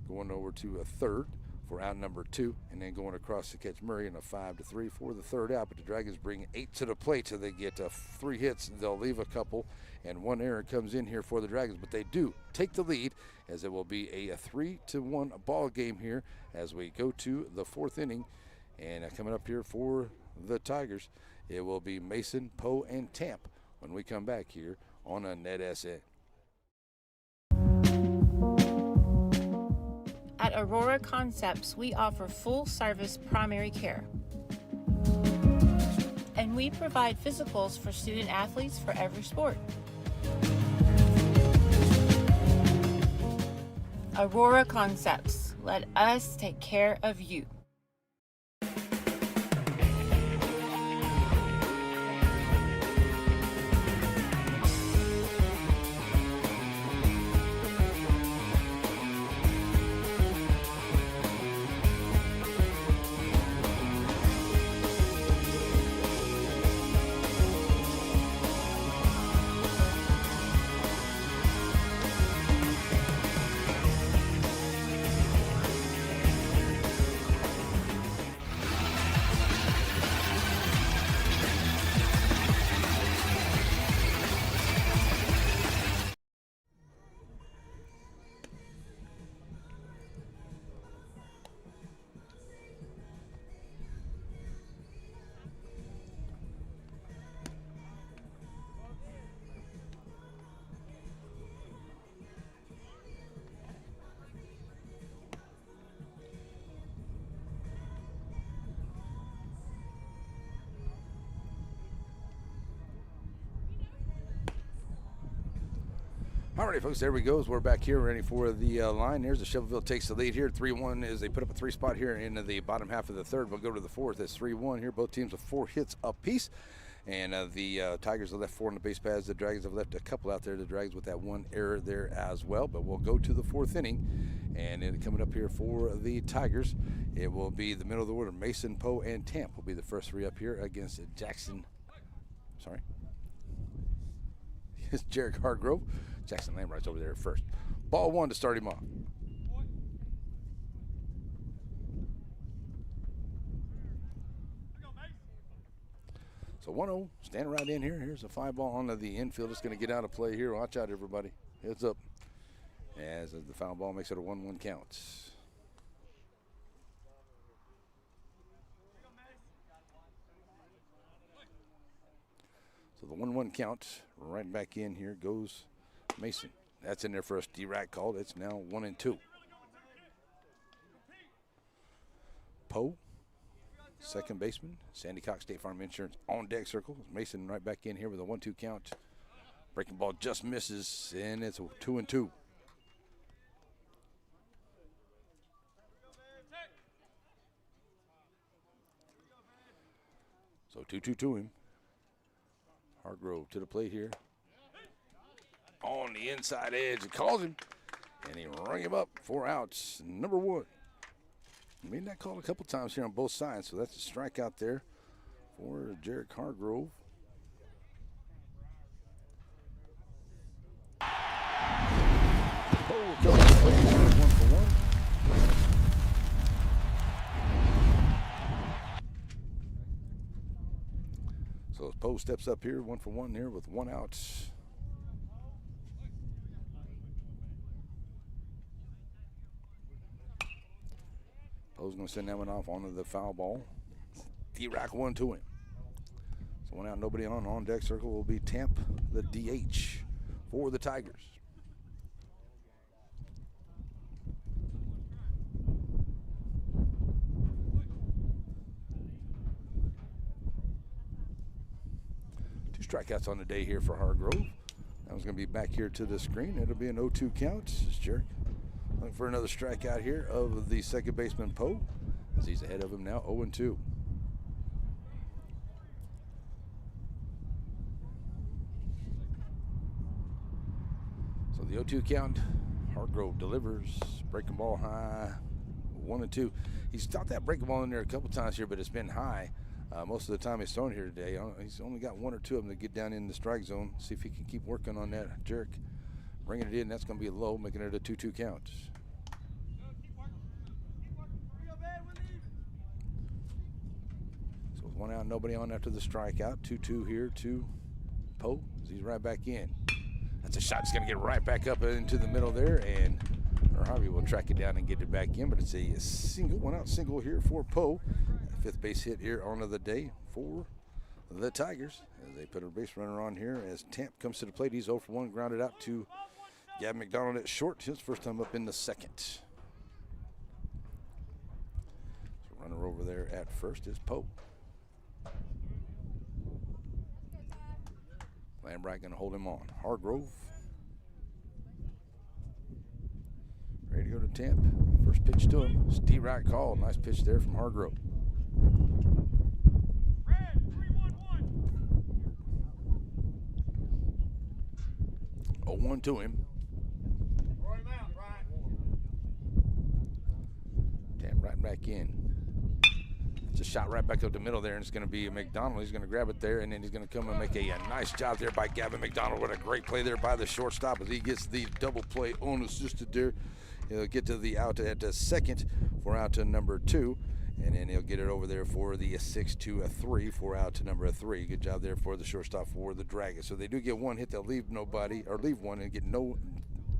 Speaker 1: going over to a third for out number 2, and then going across to catch Murray in a 5-3 for the third out. But the Dragons bring 8 to the plate, so they get 3 hits. They'll leave a couple, and 1 error comes in here for the Dragons. But they do take the lead, as it will be a 3-1 ball game here as we go to the 4th inning. And coming up here for the Tigers, it will be Mason, Poe, and Tamp when we come back here on a NETSN.
Speaker 8: At Aurora Concepts, we offer full-service primary care. And we provide physicals for student athletes for every sport. Aurora Concepts, let us take care of you.
Speaker 1: All right, folks, there we go. We're back here ready for the line. There's the Shelbyville takes the lead here. 3-1 as they put up a 3 spot here in the bottom half of the third. We'll go to the 4th. It's 3-1 here. Both teams with 4 hits apiece. And the Tigers have left 4 on the base paths. The Dragons have left a couple out there. The Dragons with that 1 error there as well. But we'll go to the 4th inning. And then coming up here for the Tigers, it will be the middle of the order. Mason, Poe, and Tamp will be the first 3 up here against Jackson. Sorry. It's Jarek Hargrove. Jackson Lambright's over there first. Ball 1 to start him off. So 1-0, standing right in here. Here's a 5 ball onto the infield. It's going to get out of play here. Watch out, everybody. Heads up. As the foul ball makes it a 1-1 count. So the 1-1 count, right back in here goes Mason. That's in there for a D-rack called. It's now 1-2. Poe, second baseman. Sandy Cox State Farm Insurance on deck circle. Mason right back in here with a 1-2 count. Breaking ball just misses, and it's a 2-2. So 2-2 to him. Hargrove to the plate here. On the inside edge, it calls him, and he rung him up. 4 outs, number 1. Made that call a couple times here on both sides, so that's a strikeout there for Jarek Hargrove. Oh, goes to the plate, 1-1. So as Poe steps up here, 1-1 here with 1 out. Poe's going to send that one off onto the foul ball. D-rack 1 to him. So 1 out, nobody on deck circle will be Tamp, the DH for the Tigers. Strikeouts on the day here for Hargrove. That was going to be back here to the screen. It'll be an 0-2 count. It's Jarek looking for another strikeout here of the second baseman Poe, as he's ahead of him now, 0-2. So the 0-2 count. Hargrove delivers. Breaking ball high. 1-2. He's got that breaking ball in there a couple times here, but it's been high. Most of the time he's thrown here today. He's only got 1 or 2 of them to get down in the strike zone. See if he can keep working on that. Jarek Bringing it in, that's going to be low, making it a 2-2 count. So with one out, nobody on after the strikeout. 2-2 here to Poe as he's right back in. That's a shot that's going to get right back up into the middle there, and Harvey will track it down and get it back in, but it's a single, one out single here for Poe. Fifth base hit here on the day for the Tigers as they put a base runner on here as Tamp comes to the plate. He's 0 for 1, grounded out to Gavin McDonald at short. His first time up in the second. So runner over there at first is Poe. Lambright going to hold him on. Hargrove ready to go to Tamp. First pitch to him. Steve Wright called. Nice pitch there from Hargrove. 0-1 to him. Tamp right back in. It's a shot right back up the middle there, and it's going to be McDonald. He's going to grab it there, and then he's going to come and make a nice job there by Gavin McDonald. What a great play there by the shortstop as he gets the double play unassisted there. He'll get to the out at the second for out to number 2, and then he'll get it over there for the 6-3 for out to number 3. Good job there for the shortstop for the Dragons. So they do get one hit. They'll leave nobody, or leave one and get no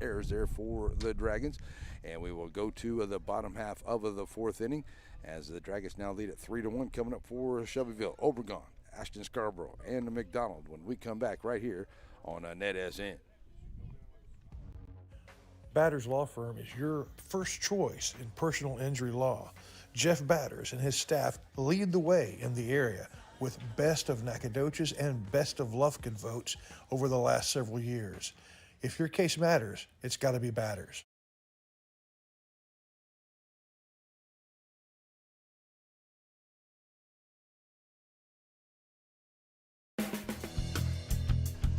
Speaker 1: errors there for the Dragons. And we will go to the bottom half of the 4th inning as the Dragons now lead at 3-1 coming up for Shelbyville. Obregon, Ashton Scarborough, and the McDonald when we come back right here on NETSN.
Speaker 4: Batters Law Firm is your first choice in personal injury law. Jeff Batters and his staff lead the way in the area with best of Nacogdoches and best of Lufkin votes over the last several years. If your case matters, it's got to be Batters.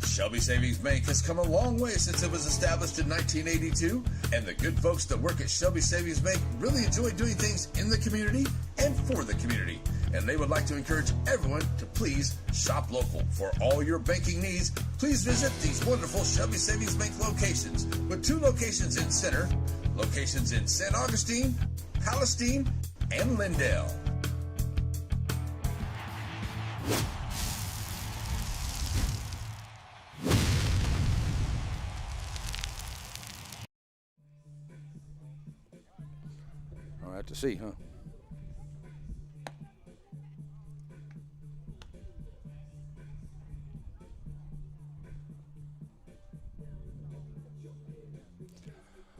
Speaker 9: Shelby Savings Bank has come a long way since it was established in 1982, and the good folks that work at Shelby Savings Bank really enjoy doing things in the community and for the community. And they would like to encourage everyone to please shop local. For all your banking needs, please visit these wonderful Shelby Savings Bank locations, with 2 locations in Center, locations in St. Augustine, Palestine, and Lindale.
Speaker 1: All right to see, huh?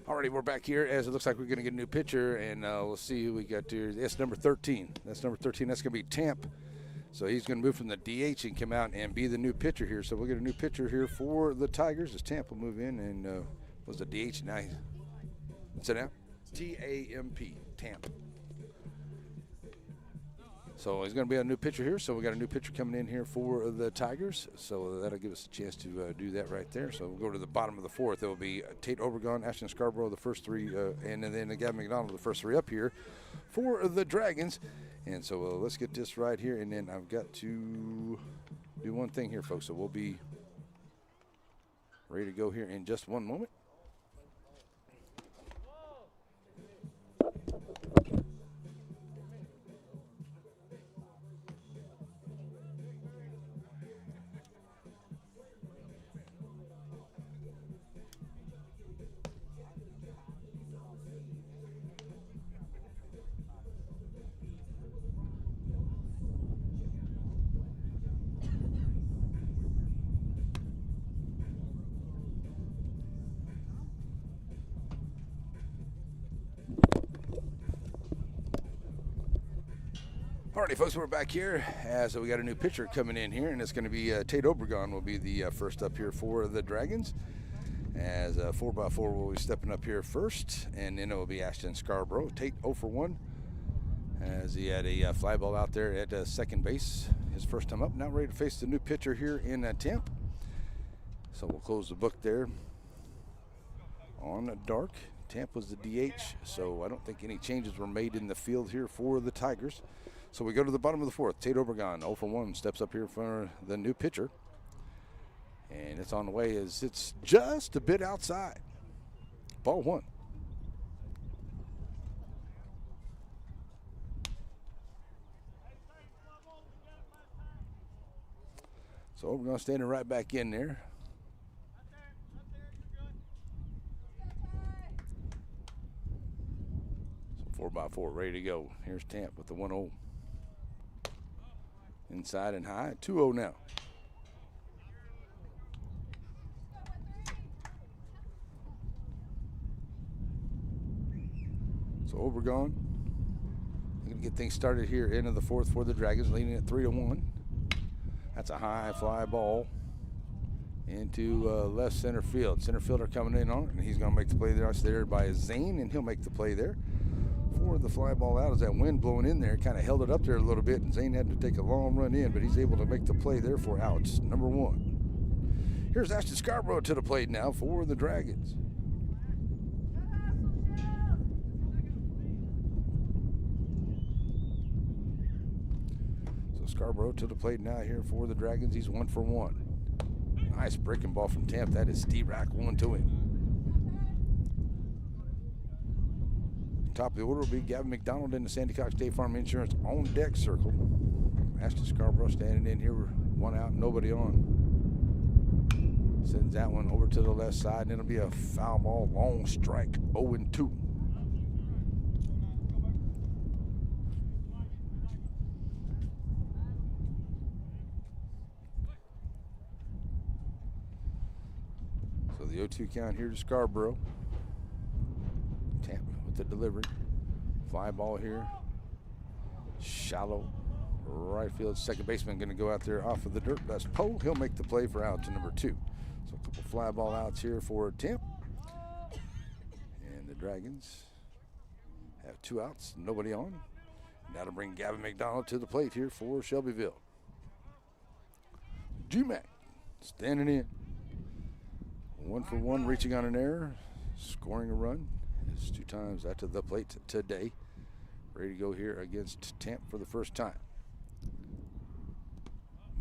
Speaker 1: Alrighty, we're back here as it looks like we're going to get a new pitcher, and we'll see who we got here. That's number 13. That's number 13. That's going to be Tamp. So he's going to move from the DH and come out and be the new pitcher here. So we'll get a new pitcher here for the Tigers as Tamp will move in and was the DH. Now he's, what's it now? T-A-M-P, Tamp. So he's going to be a new pitcher here. So we got a new pitcher coming in here for the Tigers. So that'll give us a chance to do that right there. So we'll go to the bottom of the 4th. It will be Tate Obregon, Ashton Scarborough, the first 3, and then Gavin McDonald, the first 3 up here for the Dragons. And so let's get this right here. And then I've got to do one thing here, folks. So we'll be ready to go here in just one moment. Alrighty, folks, we're back here as we got a new pitcher coming in here, and it's going to be Tate Obregon will be the first up here for the Dragons. As 4x4 will be stepping up here first, and then it will be Ashton Scarborough. Tate 0 for 1 as he had a fly ball out there at second base. His first time up, now ready to face the new pitcher here in Tamp. So we'll close the book there on Dark. Tamp was the DH, so I don't think any changes were made in the field here for the Tigers. So we go to the bottom of the 4th. Tate Obregon, 0 for 1, steps up here for the new pitcher. And it's on the way as it's just a bit outside. Ball one. So we're going to stand it right back in there. So 4x4 ready to go. Here's Tamp with the 1-0. Inside and high, 2-0 now. So Obregon, going to get things started here into the fourth for the Dragons, leading at 3-1. That's a high fly ball into left center field. Center fielder coming in on it, and he's going to make the play there. It's there by Zane, and he'll make the play there. For the fly ball out as that wind blowing in there, kind of held it up there a little bit, and Zane had to take a long run in, but he's able to make the play there for outs, number 1. Here's Ashton Scarborough to the plate now for the Dragons. So Scarborough to the plate now here for the Dragons. He's 1 for 1. Nice breaking ball from Tamp. That is Steve Rack 1 to him. Top of the order will be Gavin McDonald in the Sandy Cox State Farm Insurance on deck circle. Ashton Scarborough standing in here, 1 out, nobody on. Sends that one over to the left side, and it'll be a foul ball, long strike, 0-2. So the 0-2 count here to Scarborough. Tampa with the delivery. Fly ball here. Shallow right field. Second baseman going to go out there off of the dirt. That's Poe. He'll make the play for out to number 2. So a couple fly ball outs here for Tampa. And the Dragons have 2 outs. Nobody on. Now to bring Gavin McDonald to the plate here for Shelbyville. G-Mac standing in. 1 for 1, reaching on an error. Scoring a run. Is 2 times out to the plate today. Ready to go here against Tamp for the first time.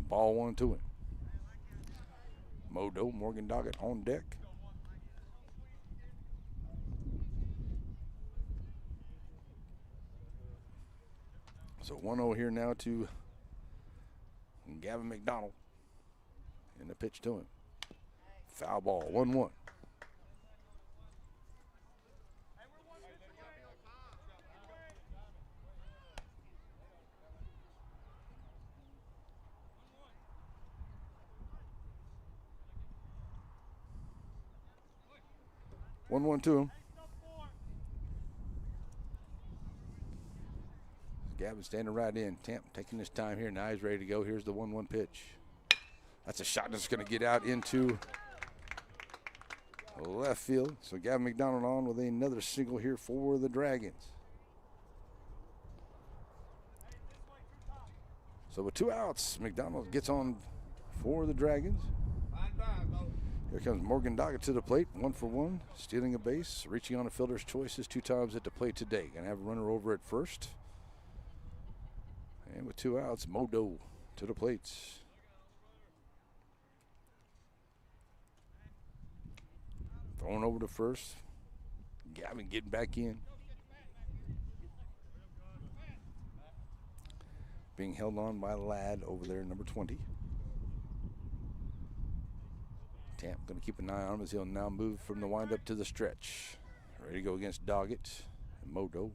Speaker 1: Ball 1 to him. Modo, Morgan Doggett on deck. So 1-0 here now to Gavin McDonald. And the pitch to him. Foul ball, 1-1. One to him. Gavin standing right in. Tamp taking his time here. Now he's ready to go. Here's the 1-1 pitch. That's a shot that's going to get out into left field. So Gavin McDonald on with another single here for the Dragons. So with 2 outs, McDonald gets on for the Dragons. Here comes Morgan Doggett to the plate, 1 for 1, stealing a base, reaching on a fielder's choices 2 times at the plate today. Gonna have a runner over at first. And with 2 outs, Modo to the plates. Throwing over to first. Gavin getting back in. Being held on by Ladd over there, number 20. Tamp going to keep an eye on him as he'll now move from the windup to the stretch. Ready to go against Doggett and Modo.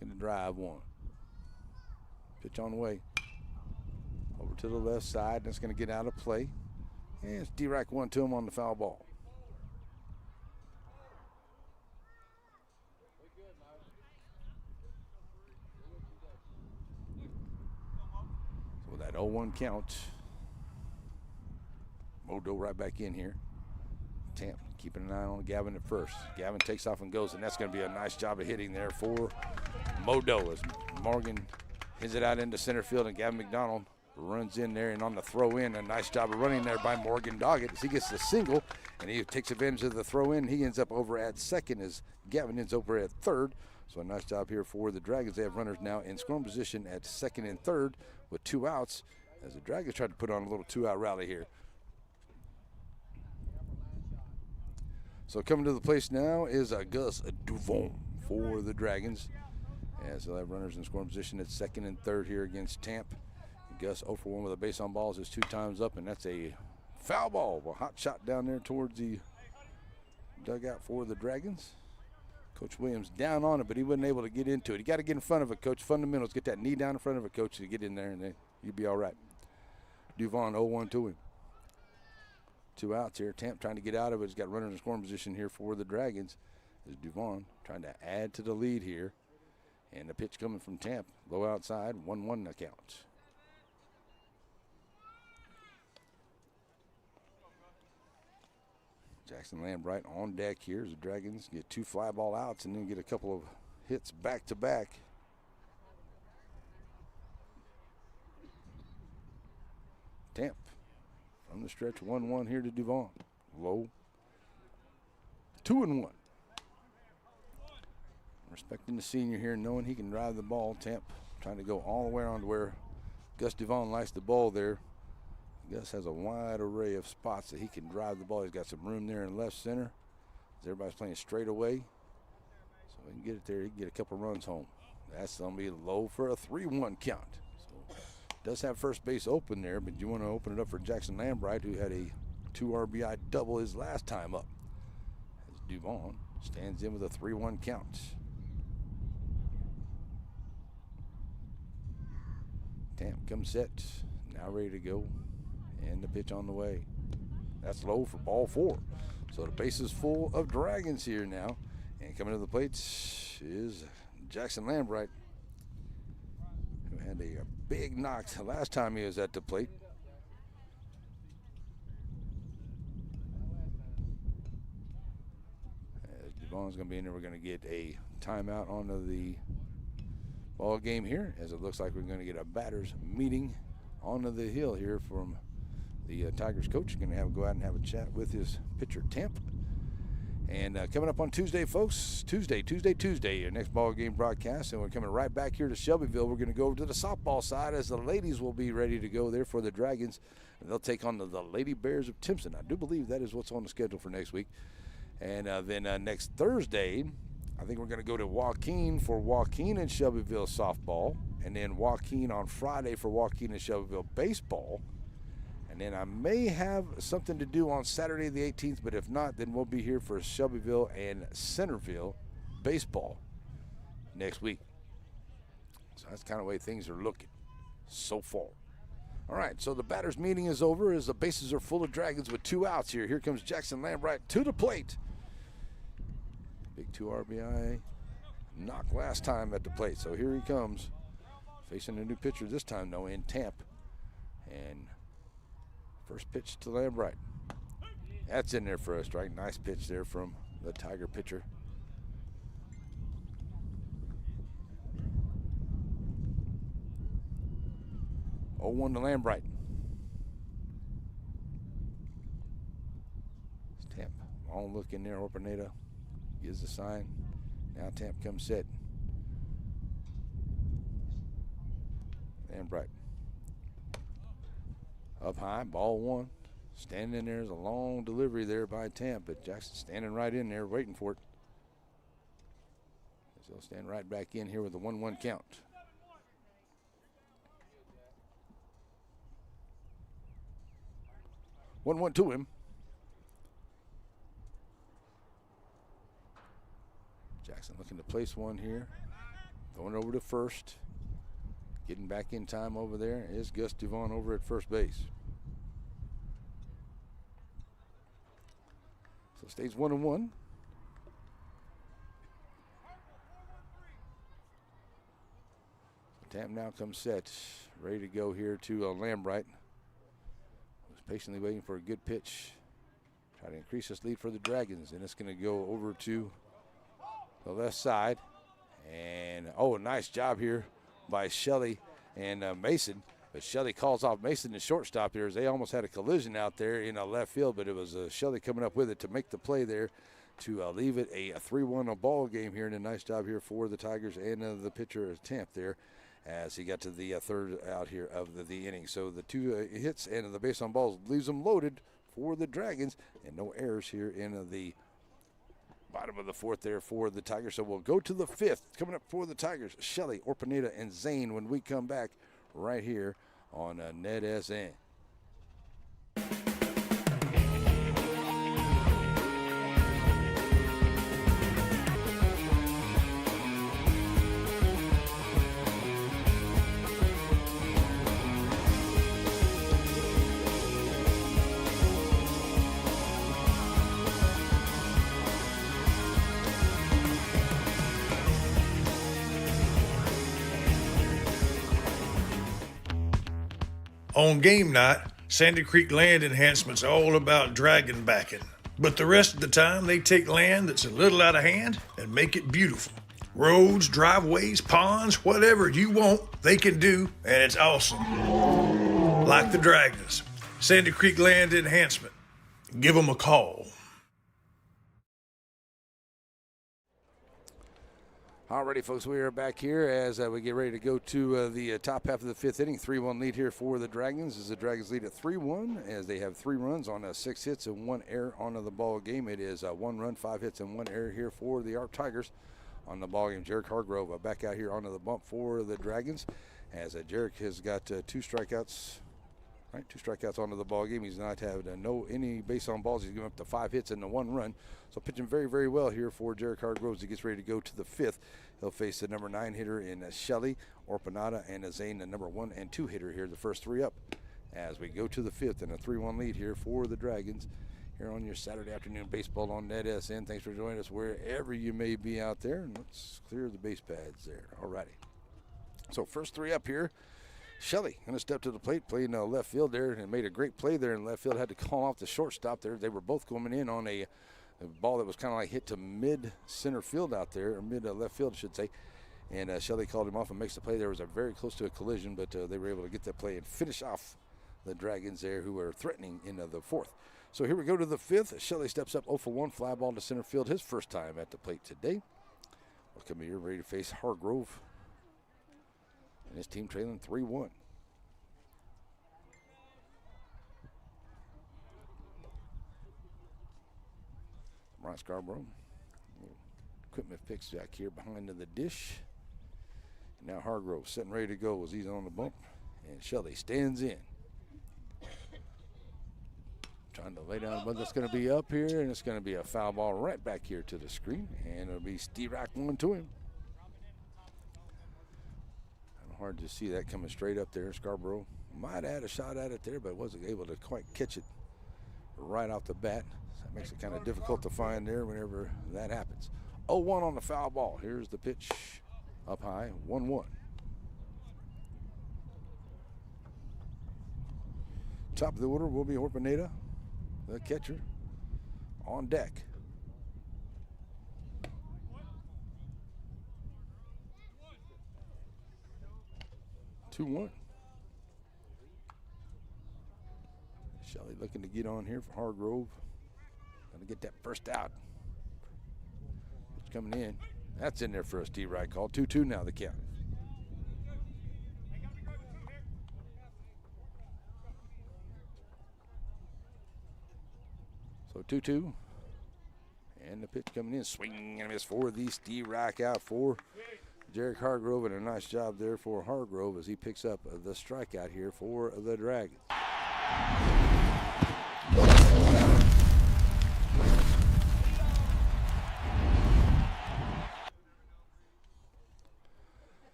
Speaker 1: Going to drive 1. Pitch on the way. Over to the left side. That's going to get out of play. And it's D-Rack 1 to him on the foul ball. So with that 0-1 count, Modo right back in here. Tamp keeping an eye on Gavin at first. Gavin takes off and goes, and that's going to be a nice job of hitting there for Modo as Morgan hits it out into center field, and Gavin McDonald runs in there, and on the throw in, a nice job of running there by Morgan Doggett as he gets the single, and he takes advantage of the throw in. He ends up over at second as Gavin ends over at third. So a nice job here for the Dragons. They have runners now in scoring position at second and third with 2 outs as the Dragons tried to put on a little 2-out rally here. So coming to the place now is Gus Duvon for the Dragons. As they'll have runners in scoring position at second and third here against Tamp. Gus 0 for 1 with a base on balls is 2 times up, and that's a foul ball. A hot shot down there towards the dugout for the Dragons. Coach Williams down on it, but he wasn't able to get into it. You got to get in front of it, Coach. Fundamentals, get that knee down in front of it, Coach, to get in there, and then you'll be all right. Duvon 0-1 to him. 2 outs here. Tamp trying to get out of it. He's got runners in scoring position here for the Dragons. Is Duvon trying to add to the lead here. And the pitch coming from Tamp. Low outside, 1-1 the count. Jackson Lambright on deck here as the Dragons get 2 fly ball outs and then get a couple of hits back to back. Tamp from the stretch, 1-1 here to Duvon. Low. 2-1. Respecting the senior here, knowing he can drive the ball. Tamp trying to go all the way around to where Gus Duvon likes the ball there. Gus has a wide array of spots that he can drive the ball. He's got some room there in left center. As everybody's playing straight away. So he can get it there. He can get a couple runs home. That's going to be low for a 3-1 count. So does have first base open there, but you want to open it up for Jackson Lambright, who had a 2 RBI double his last time up. As Duvon stands in with a 3-1 count. Tamp comes set, now ready to go, and the pitch on the way. That's low for ball 4. So the base is full of Dragons here now. And coming to the plate is Jackson Lambright, who had a big knock the last time he was at the plate. As Duvon's going to be in there, we're going to get a timeout onto the ball game here, as it looks like we're going to get a batters meeting onto the hill here from the Tigers coach. Going to go out and have a chat with his pitcher Tamp. And coming up on Tuesday, folks, Tuesday, your next ball game broadcast, and we're coming right back here to Shelbyville. We're going to go over to the softball side as the ladies will be ready to go there for the Dragons, and they'll take on the Lady Bears of Timpson. I do believe that is what's on the schedule for next week. And then next Thursday, I think we're going to go to Joaquin for Joaquin and Shelbyville softball, and then Joaquin on Friday for Joaquin and Shelbyville baseball. And then I may have something to do on Saturday the 18th, but if not, then we'll be here for Shelbyville and Centerville baseball next week. So that's kind of the way things are looking so far. All right, so the batters meeting is over as the bases are full of Dragons with 2 outs here. Here comes Jackson Lambright to the plate. Big 2 RBI knock last time at the plate. So here he comes, facing a new pitcher this time, though, in Tamp. And first pitch to Lambright. That's in there for a strike. Nice pitch there from the Tiger pitcher. Oh, 1 to Lambright. Tamp, long look in there. Orpaneta gives the sign. Now Tamp comes set. Lambright. Up high, ball 1. Standing there is a long delivery there by Tamp, but Jackson standing right in there waiting for it. So he'll stand right back in here with a 1-1 count. One to him. Jackson looking to place one here. Going over to first. Getting back in time over there is Gus Duvon over at first base. So stays 1-1. Tamp now comes set, ready to go here to Lambright. Was patiently waiting for a good pitch. Try to increase this lead for the Dragons, and it's going to go over to the left side. And, oh, a nice job here by Shelley and Mason. But Shelley calls off Mason, the shortstop here, as they almost had a collision out there in left field, but it was Shelley coming up with it to make the play there to leave it a 3-1 ball game here, and a nice job here for the Tigers and the pitcher Tamp there. as he got to the third out here of the inning. So the 2 hits and the base on balls leaves them loaded for the Dragons, and no errors here in the bottom of the fourth there for the Tigers. So we'll go to the fifth. Coming up for the Tigers, Shelly, Orpaneta, and Zane when we come back right here on NETSN.
Speaker 4: On game night, Sandy Creek Land Enhancement's all about dragon backing. But the rest of the time, they take land that's a little out of hand and make it beautiful. Roads, driveways, ponds, whatever you want, they can do, and it's awesome. Like the Dragons. Sandy Creek Land Enhancement. Give them a call.
Speaker 1: Alrighty, folks, we are back here as we get ready to go to the top half of the fifth inning. 3-1 lead here for the Dragons as the Dragons lead at 3-1 as they have 3 runs on 6 hits and 1 error on the ball game. It is 1 run, 5 hits, and 1 error here for the ARP Tigers on the ball game. Jarek Hargrove back out here onto the bump for the Dragons as Jarek has got 2 strikeouts. Right, 2 strikeouts onto the ball game. He's not had any base on balls. He's given up to 5 hits and 1 run. So pitching very, very well here for Jarek Hargrove as he gets ready to go to the 5th. He'll face the number 9 hitter in Shelly, Orpanata, and Zane, the number 1 and 2 hitter here, the first 3 up. As we go to the 5th and a 3-1 lead here for the Dragons here on your Saturday afternoon baseball on NETSN. Thanks for joining us wherever you may be out there. And let's clear the base pads there. All righty. So first 3 up here. Shelly going to step to the plate, playing left field there, and made a great play there in left field. Had to call off the shortstop there. They were both coming in on a ball that was kind of like hit to mid center field out there, or mid left field, I should say. And Shelly called him off and makes the play. There was a very close to a collision, but they were able to get that play and finish off the Dragons there, who were threatening in the 4th. So here we go to the 5th. Shelly steps up 0 for 1, fly ball to center field, his first time at the plate today. We'll come here ready to face Hargrove. And his team trailing 3-1. Brian Scarborough. Equipment fix back here behind the dish. And now Hargrove sitting ready to go as he's on the bump. And Shelly stands in. Trying to lay down, but that's going to be up here, and it's going to be a foul ball right back here to the screen. And it'll be Steve Rack 1 to him. Hard to see that coming straight up there. Scarborough might have had a shot at it there, but wasn't able to quite catch it right off the bat. So that makes it kind of difficult to find there whenever that happens. 0-1 on the foul ball. Here's the pitch up high, 1-1. Top of the order will be Orpaneta, the catcher, on deck. 2-1. Shelly looking to get on here for Hargrove. Going to get that first out. It's coming in. That's in there for a Steve Wright call. 2-2 now the count. So 2-2. And the pitch coming in. Swing and a miss for the Steve Wright out for Jarek Hargrove, and a nice job there for Hargrove as he picks up the strikeout here for the Dragons.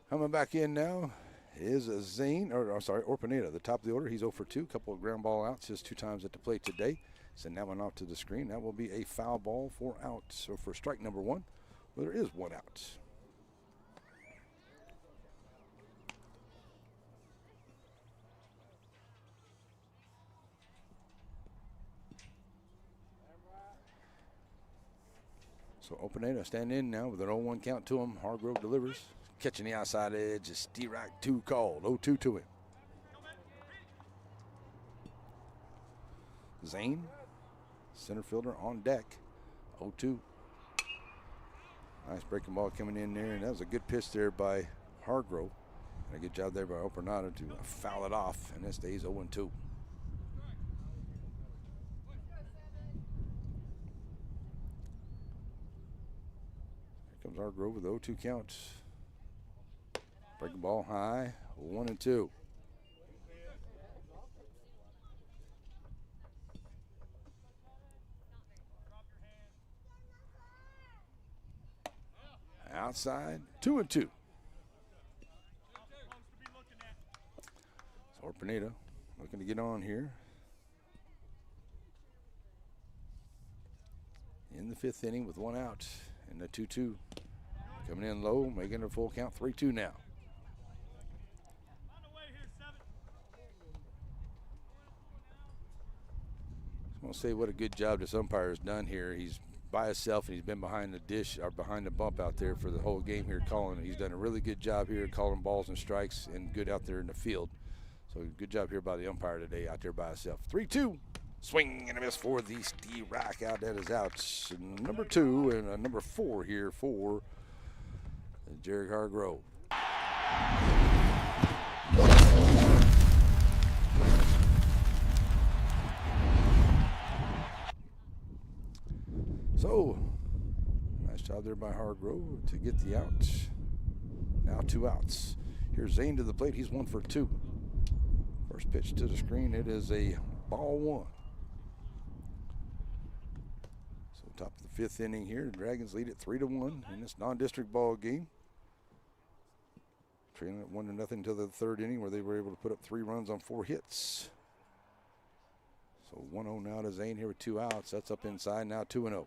Speaker 1: Coming back in now is Zane, Orpaneta, the top of the order. He's 0 for 2, couple of ground ball outs, just 2 times at the plate today. Send that one off to the screen. That will be a foul ball for out. So for strike number 1, well, there is 1 out. So Orpaneta standing in now with an 0-1 count to him. Hargrove delivers. Catching the outside edge is Stirac 2 called. 0-2 to him. Zane, center fielder on deck. 0-2. Nice breaking ball coming in there, and that was a good pitch there by Hargrove. A good job there by Opernata to foul it off, and it stays 0-2. Here comes Hargrove with the 0-2 count. Breaking ball high, 1-2. Outside, 2-2. So Orpineta looking to get on here. In the 5th inning with 1 out, and the 2-2 coming in low, making a full count, 3-2 now. I want to say what a good job this umpire has done here. He's by himself, and he's been behind the dish or behind the bump out there for the whole game here calling. He's done a really good job here calling balls and strikes, and good out there in the field. So good job here by the umpire today out there by himself. 3-2. Swing and a miss for the Steve Rack out. That is out. Number 2 and number 4 here for Jared Hargrove. So, nice job there by Hargrove to get the out. Now 2 outs. Here's Zane to the plate. He's 1 for 2. First pitch to the screen. It is a ball 1. So top of the 5th inning here. The Dragons lead it 3-1 in this non-district ball game. Trailing it 1-0 until the 3rd inning, where they were able to put up 3 runs on 4 hits. So 1-0 now to Zane here with 2 outs. That's up inside now, 2-0.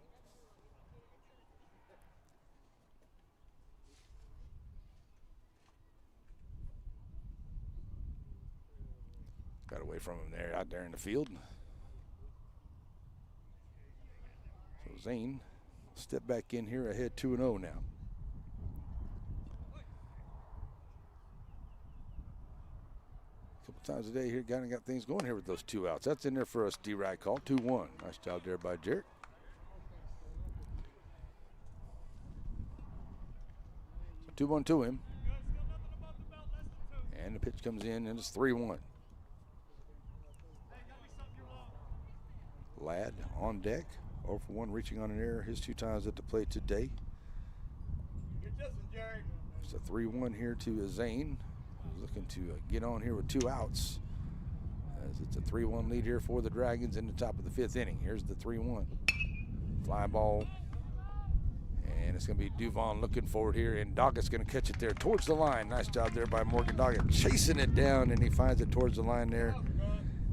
Speaker 1: Got away from him there, out there in the field. So Zane step back in here ahead 2-0 now. A couple times a day here, kind of got things going here with those 2 outs. That's in there for us, D-Ride call, 2-1. Nice job there by Jarrett. So 2-1 to him. And the pitch comes in, and it's 3-1. Ladd on deck, 0 for 1, reaching on an error his 2 times at the plate today. It's a 3-1 here to Zane, who's looking to get on here with 2 outs, as it's a 3-1 lead here for the Dragons in the top of the 5th inning. Here's the 3-1. Fly ball, and it's going to be Duvon looking for it here, and Doggett's going to catch it there towards the line. Nice job there by Morgan Doggett, chasing it down, and he finds it towards the line there.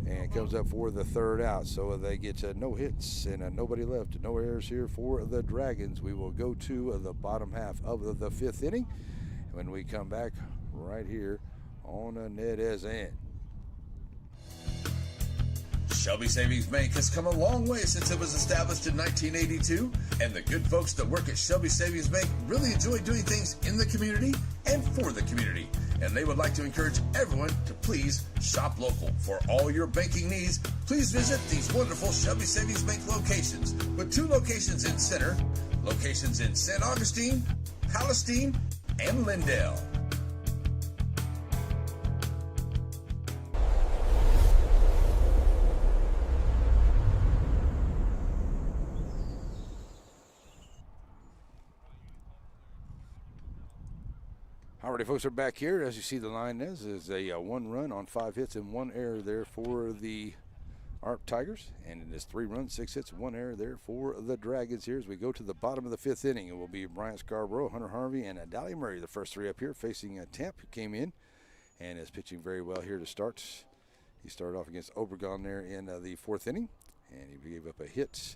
Speaker 1: And comes up for the 3rd out. So they get no hits and nobody left. No errors here for the Dragons. We will go to the bottom half of the 5th inning when we come back right here on NETSN.
Speaker 9: Shelby Savings Bank has come a long way since it was established in 1982, and the good folks that work at Shelby Savings Bank really enjoy doing things in the community and for the community. And they would like to encourage everyone to please shop local. For all your banking needs, please visit these wonderful Shelby Savings Bank locations, with 2 locations in Center, locations in St. Augustine, Palestine, and Lindale.
Speaker 1: Alrighty, folks, we're back here. As you see, the line is a 1 run on 5 hits and 1 error there for the ARP Tigers. And it is 3 runs, 6 hits, 1 error there for the Dragons here as we go to the bottom of the 5th inning. It will be Bryant Scarborough, Hunter Harvey, and Dally Murray, the first 3 up here, facing Tamp, who came in and is pitching very well here to start. He started off against Obregon there in the 4th inning, and he gave up a hit.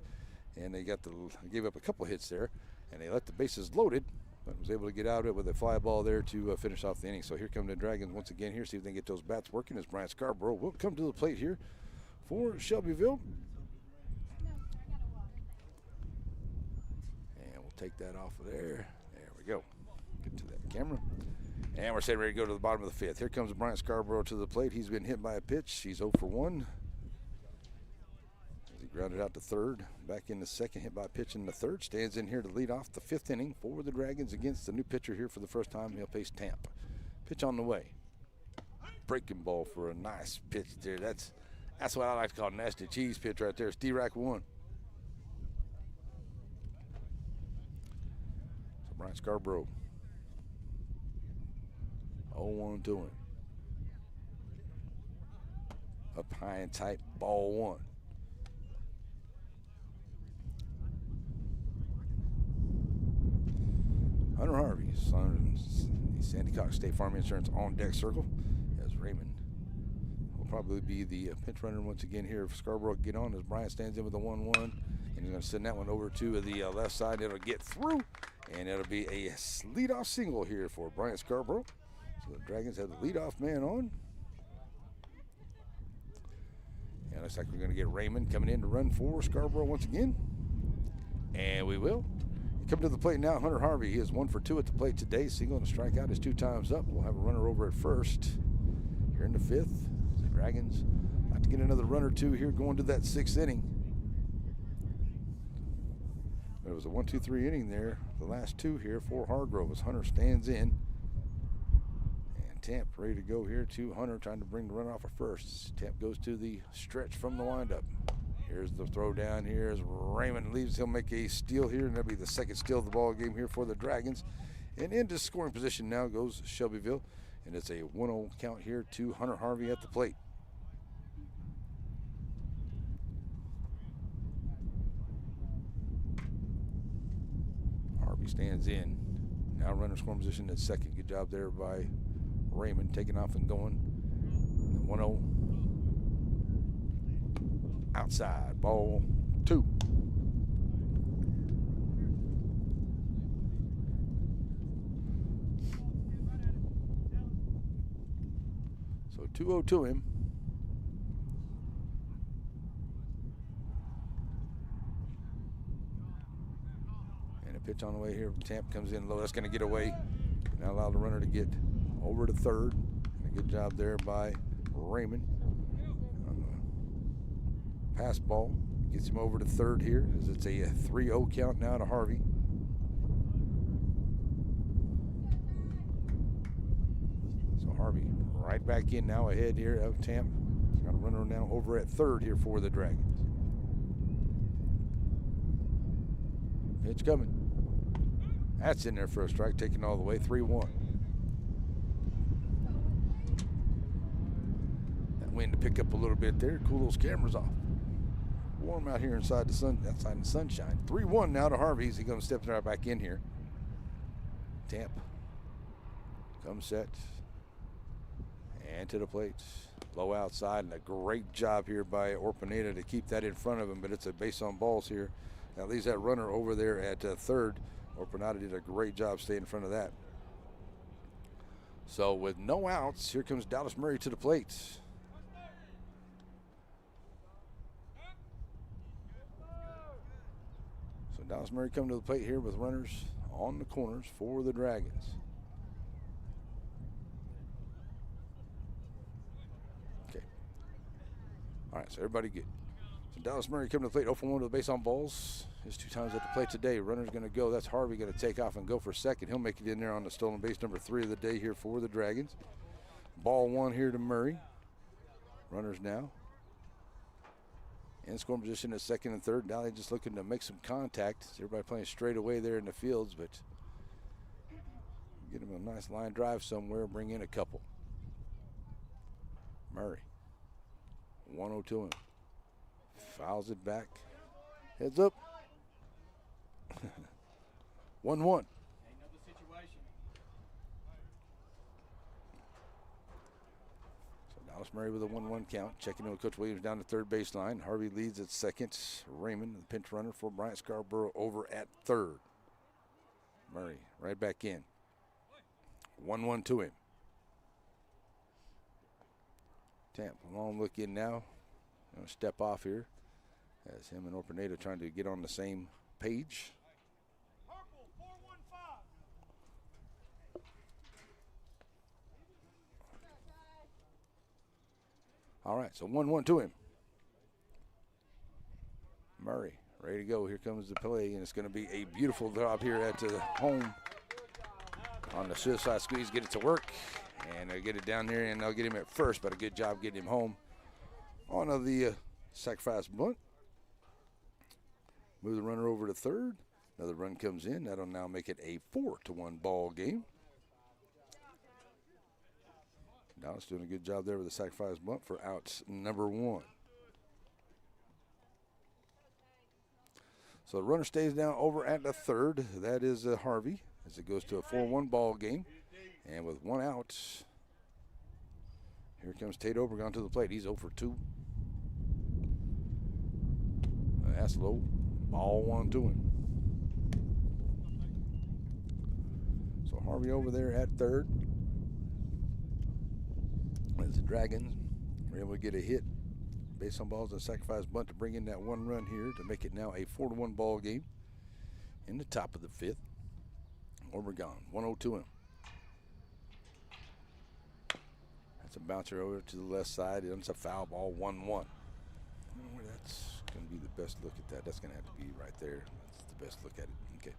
Speaker 1: And they gave up a couple hits there, and they let the bases loaded, but was able to get out of it with a fly ball there to finish off the inning. So here come the Dragons once again here, see if they can get those bats working as Bryant Scarborough will come to the plate here for Shelbyville. And we'll take that off of there. There we go. Get to that camera. And we're ready to go to the bottom of the 5th. Here comes Bryant Scarborough to the plate. He's been hit by a pitch. He's 0 for 1. As he grounded out to 3rd. Back in the 2nd, hit by a pitch in the 3rd. Stands in here to lead off the 5th inning for the Dragons against the new pitcher here for the first time. He'll face Tampa. Pitch on the way. breaking ball for a nice pitch there. That's what I like to call nasty cheese pitch right there. It's D-Rack 1. So Bryant Scarborough 0-1 to him. Up high and tight, ball 1. Hunter Harvey, son of the Sandy Cox State Farm Insurance on deck circle, as Raymond will probably be the pinch runner once again here. If Scarborough get on as Bryant stands in with a 1-1, and he's going to send that one over to the left side. It'll get through, and it'll be a leadoff single here for Bryant Scarborough. So the Dragons have the leadoff man on. And looks like we're going to get Raymond coming in to run for Scarborough once again. And we will. Come to the plate now, Hunter Harvey. He is 1 for 2 at the plate today. Single and a strikeout is 2 times up. We'll have a runner over at first here in the 5th. The Dragons like to get another run or two here going to that 6th inning. But it was a 1-2-3 inning there. The last 2 here for Hargrove as Hunter stands in. And Tamp ready to go here to Hunter, trying to bring the runner off at first. Tamp goes to the stretch from the windup. Here's the throw down here as Raymond leaves. He'll make a steal here, and that'll be the second steal of the ball game here for the Dragons. And into scoring position now goes Shelbyville, and it's a 1-0 count here to Hunter Harvey at the plate. Harvey stands in. Now runner scoring position at second. Good job there by Raymond, taking off and going. 1-0. Outside, ball 2. So 2-0 to him. And a pitch on the way here. Tamp comes in low. That's going to get away. Now allow the runner to get over to third. And a good job there by Raymond. Pass ball gets him over to third here as it's a 3-0 count now to Harvey. So Harvey right back in now ahead here of Tamp. He's got a runner now over at third here for the Dragons. Pitch coming. That's in there for a strike, taking all the way, 3-1. That wind to pick up a little bit there, cool those cameras off. Warm out here inside the sun, outside in the sunshine. 3-1 now to Harvey. He's going to step right back in here. Tamp comes set and to the plate. Low outside, and a great job here by Orpineta to keep that in front of him, but it's a base on balls here. That leaves that runner over there at third. Orpineta did a great job staying in front of that. So with no outs, here comes Dallas Murray to the plate. Dallas Murray coming to the plate here with runners on the corners for the Dragons. Okay. All right, so everybody good. So Dallas Murray coming to the plate, 0 for 1 to the base on balls. His 2 times at the plate today. Runner's going to go. That's Harvey going to take off and go for second. He'll make it in there on the stolen base, number 3 of the day here for the Dragons. Ball 1 here to Murray. Runners now in scoring position at second and third. Now they're just looking to make some contact. Everybody playing straight away there in the fields, but get him a nice line drive somewhere, bring in a couple. Murray, 1-0 to him. Fouls it back. Heads up. 1-1. Dallas Murray with a 1-1 count. Checking in with Coach Williams down the third baseline. Harvey leads at second. Raymond, the pinch runner for Bryant Scarborough, over at third. Murray right back in. 1-1 to him. Tamp, a long look in now. Going to step off here as him and Orpineta trying to get on the same page. All right, so 1-1 to him. Murray, ready to go. Here comes the play, and it's going to be a beautiful job here at the home on the suicide squeeze. Get it to work, And they'll get it down there, and they'll get him at first, but a good job getting him home on the sacrifice bunt. Move the runner over to third. Another run comes in. That'll now make it a 4-1 ball game. Dallas doing a good job there with the sacrifice bunt for out number 1. So the runner stays down over at the third. That is Harvey as it goes to a 4-1 ball game. And with 1 out, here comes Tate Obregon to the plate. He's 0 for 2. That's low. Ball 1 to him. So Harvey over there at third. As the Dragons were able to get a hit based on balls and sacrifice bunt to bring in that 1 run here to make it now a 4-1 ball game in the top of the 5th. Obregon, 1-0 to him. That's a bouncer over to the left side. It's a foul ball, 1-1. I don't know where that's going to be the best look at that. That's going to have to be right there. That's the best look at it. Okay.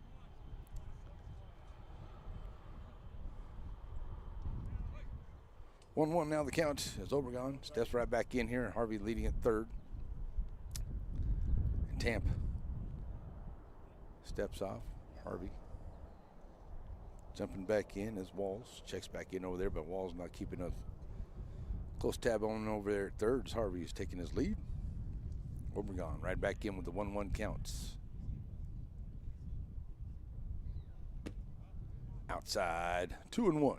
Speaker 1: One now the count as Obregon steps right back in here, and Harvey leading at third. And Tamp steps off. Harvey jumping back in as Walls checks back in over there, but Walls not keeping a close tab on over there at third as Harvey is taking his lead. Obregon right back in with the 1-1 counts. Outside, 2-1.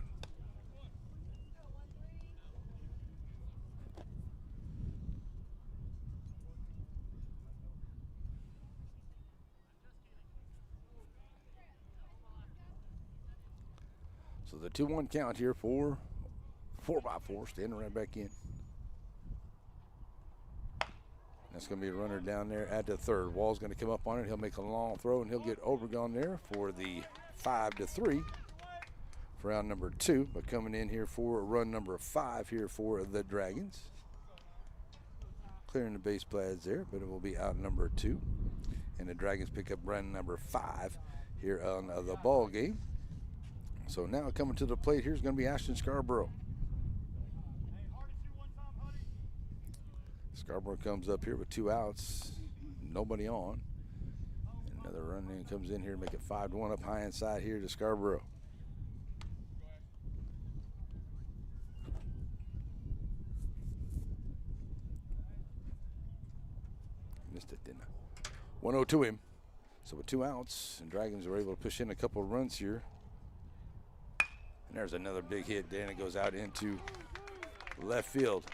Speaker 1: So the 2-1 count here for 4x4, standing right back in. That's going to be a runner down there at the third. Wall's going to come up on it. He'll make a long throw, and he'll get Obregon there for the 5-3 for round number 2. But coming in here for run number 5 here for the Dragons. Clearing the base pads there, but it will be out number 2. And the Dragons pick up run number 5 here on the ball game. So now coming to the plate here is going to be Ashton Scarborough. Scarborough comes up here with 2 outs, nobody on. And another run in comes in here, make it 5-1 up high inside here to Scarborough. Missed it, didn't I? 1-0 to him. So with 2 outs, and Dragons are able to push in a couple of runs here. And there's another big hit there, and it goes out into left field.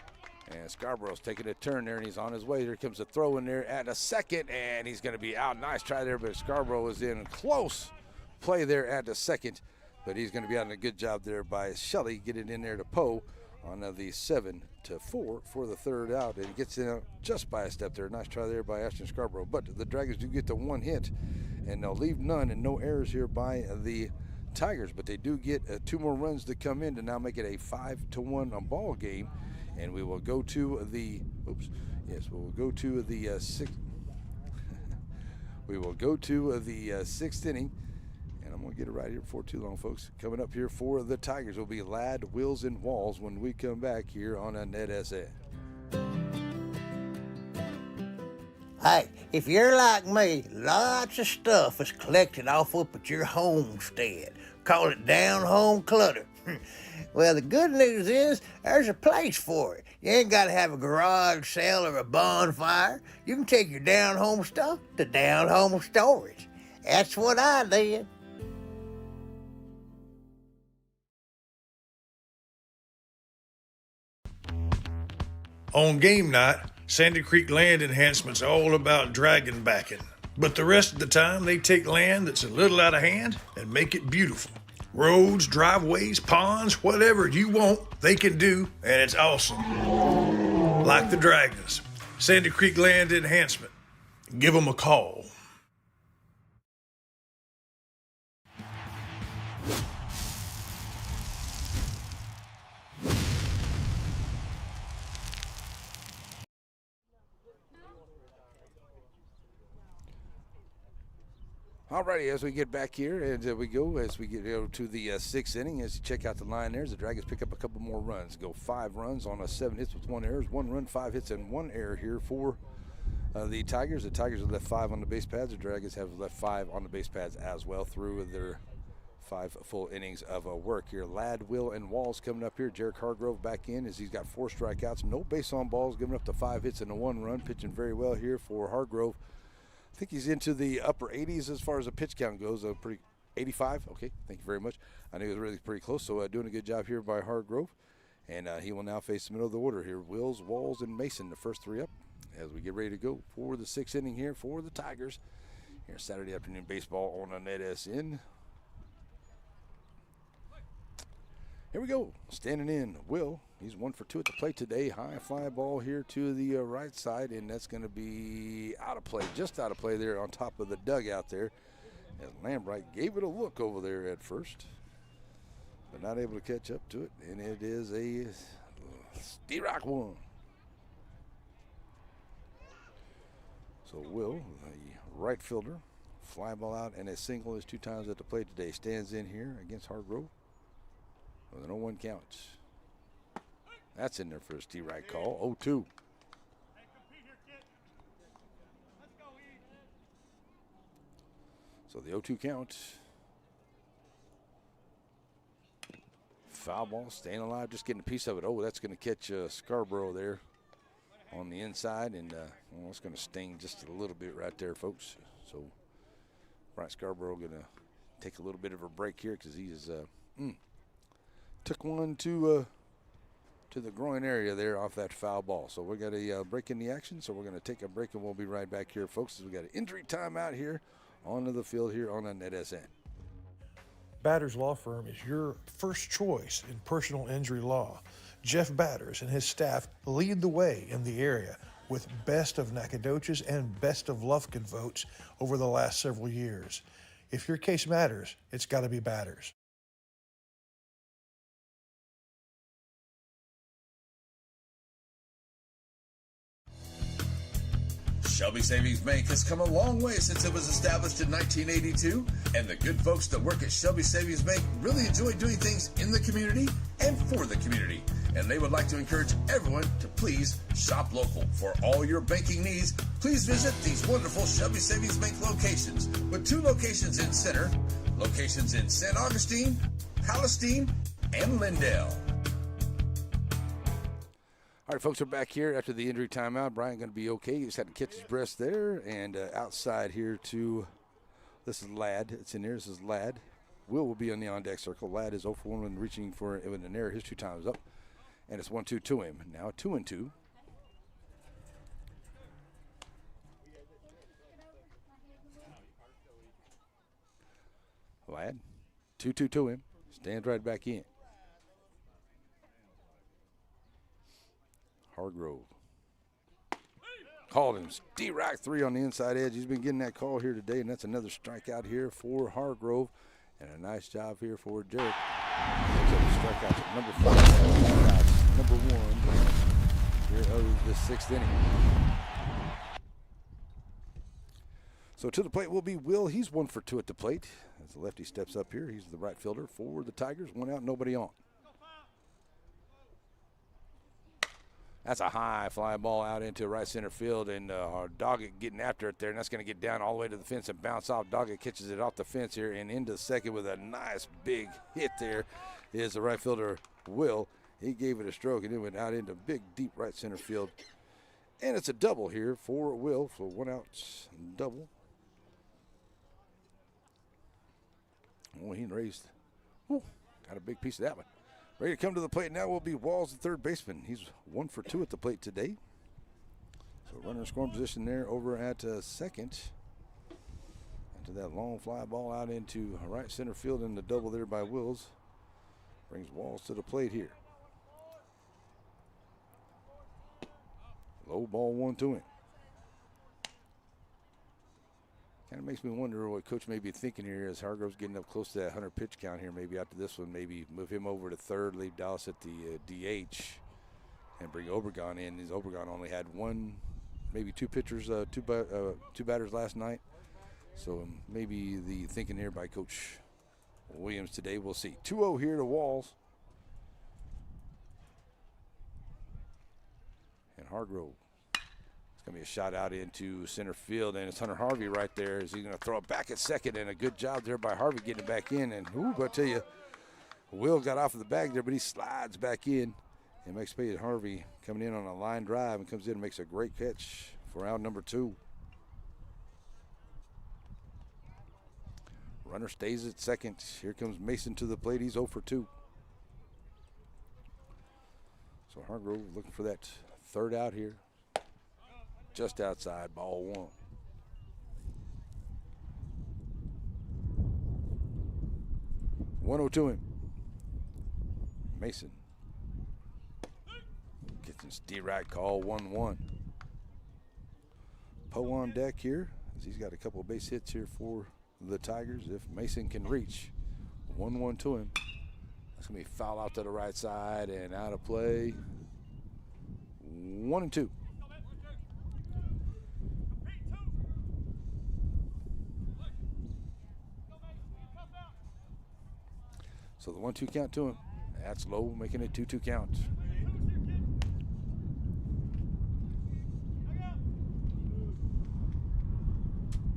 Speaker 1: And Scarborough's taking a turn there, and he's on his way. Here comes a throw in there at a second, and he's going to be out. Nice try there, but Scarborough was in close play there at the second. But he's going to be out, and a good job there by Shelley getting in there to Poe on the 7-4 for the third out. And he gets in just by a step there. Nice try there by Ashton Scarborough. But the Dragons do get the 1 hit, and they'll leave none and no errors here by the Tigers. But they do get 2 more runs to come in to now make it a 5-1 ball game. And we will go to the, we'll go to the sixth. We will go to the 6th inning. And I'm going to get it right here before too long, folks. Coming up here for the Tigers will be Ladd, Wills, and Walls when we come back here on a NETSN.
Speaker 5: Hey, if you're like me, lots of stuff is collected off up at your homestead. Call it down home clutter. Well, the good news is there's a place for it. You ain't got to have a garage sale or a bonfire. You can take your down home stuff to down home storage. That's what I did.
Speaker 4: On game night, Sandy Creek Land Enhancement's all about dragon backing. But the rest of the time, they take land that's a little out of hand and make it beautiful. Roads, driveways, ponds, whatever you want, they can do, and it's awesome. Like the Dragons. Sandy Creek Land Enhancement. Give them a call.
Speaker 1: Alrighty, as we get back here, as we get to the sixth inning, as you check out the line there, the Dragons pick up a couple more runs. Go 5 runs on 7 hits with 1 error. 1 run, 5 hits, and 1 error here for the Tigers. The Tigers have left 5 on the base pads. The Dragons have left 5 on the base pads as well through their 5 full innings of work here. Ladd, Will, and Walls coming up here. Jarek Hargrove back in as he's got 4 strikeouts, no base on balls, giving up to 5 hits and a 1 run, pitching very well here for Hargrove. I think he's into the upper 80s as far as the pitch count goes. Pretty 85. Okay, thank you very much. I knew he was really pretty close, so doing a good job here by Hargrove. And he will now face the middle of the order here. Wills, Walls, and Mason, the first 3 up, as we get ready to go for the 6th inning here for the Tigers. Here Saturday afternoon baseball on the NETSN. Here we go. Standing in, Will. He's 1 for 2 at the plate today. High fly ball here to the right side, and that's going to be out of play, just out of play there on top of the dugout there. As Lambright gave it a look over there at first, but not able to catch up to it, and it is a D-Rock 1. So Will, the right fielder, fly ball out, and a single is 2 times at the plate today. Stands in here against Hargrove with an 0-1 count. That's in there for a D-right call. 0-2. So the 0-2 count. Foul ball, staying alive, just getting a piece of it. Oh, that's going to catch Scarborough there on the inside, and well, it's going to sting just a little bit right there, folks. So Brian Scarborough going to take a little bit of a break here because he is took one to the groin area there off that foul ball. So we got a break in the action, so we're going to take a break, and we'll be right back here, folks, as we got an injury timeout here onto the field here on the NETSN.
Speaker 4: Batters Law Firm is your first choice in personal injury law. Jeff Batters and his staff lead the way in the area with Best of Nacogdoches and Best of Lufkin votes over the last several years. If your case matters, it's got to be Batters.
Speaker 9: Shelby Savings Bank has come a long way since it was established in 1982, and the good folks that work at Shelby Savings Bank really enjoy doing things in the community and for the community. And they would like to encourage everyone to please shop local. For all your banking needs, please visit these wonderful Shelby Savings Bank locations, with 2 locations in Center, locations in St. Augustine, Palestine, and Lindale.
Speaker 1: All right, folks, we're back here after the injury timeout. Brian going to be okay. He just had to catch his breath there. And outside here to, this is Ladd. It's in there. This is Ladd. Will be on the on-deck circle. Ladd is 0 for 1 when reaching for it with an error. His 2 times up. And it's 1-2 to him. Now 2-2. Ladd, 2-2 to him. Stands right back in. Hargrove called him. D-Rock 3 on the inside edge. He's been getting that call here today, and that's another strikeout here for Hargrove. And a nice job here for Jarek. Strikeouts at number 4. Number 1 here of the 6th inning. So to the plate will be Will. He's 1 for 2 at the plate. As the lefty steps up here, he's the right fielder for the Tigers. 1 out, nobody on. That's a high fly ball out into right center field, and Doggett getting after it there, and that's going to get down all the way to the fence and bounce off. Doggett catches it off the fence here and into second with a nice big hit there is the right fielder, Will. He gave it a stroke, and it went out into big, deep right center field. And it's a double here for Will, so 1 out, double. Oh, he raised. Whew, got a big piece of that one. Ready to come to the plate now will be Walls, the third baseman. He's 1 for 2 at the plate today. So runner scoring position there over at second. Into that long fly ball out into right center field, and the double there by Wills brings Walls to the plate here. Low ball 1 to him. Kind of makes me wonder what coach may be thinking here as Hargrove's getting up close to that 100 pitch count here. Maybe after this one, maybe move him over to third, leave Dallas at the DH, and bring Obregon in. Obregon only had 2 pitchers, 2 batters last night. So maybe the thinking here by Coach Williams today. We'll see. 2-0 here to Walls. And Hargrove. It's going to be a shot out into center field, and it's Hunter Harvey right there. Is he going to throw it back at second? And a good job there by Harvey getting it back in. And, I tell you, Will got off of the bag there, but he slides back in and makes space. Harvey coming in on a line drive and comes in and makes a great catch for out number 2. Runner stays at second. Here comes Mason to the plate. He's 0 for 2. So Hargrove looking for that third out here. Just outside, ball 1. 1-0 to him. Mason gets his D-right call, 1-1. Poe on deck here, as he's got a couple of base hits here for the Tigers. If Mason can reach, 1-1 to him. That's going to be foul out to the right side and out of play. 1-2. So the 1-2 count to him. That's low, making it 2-2 count.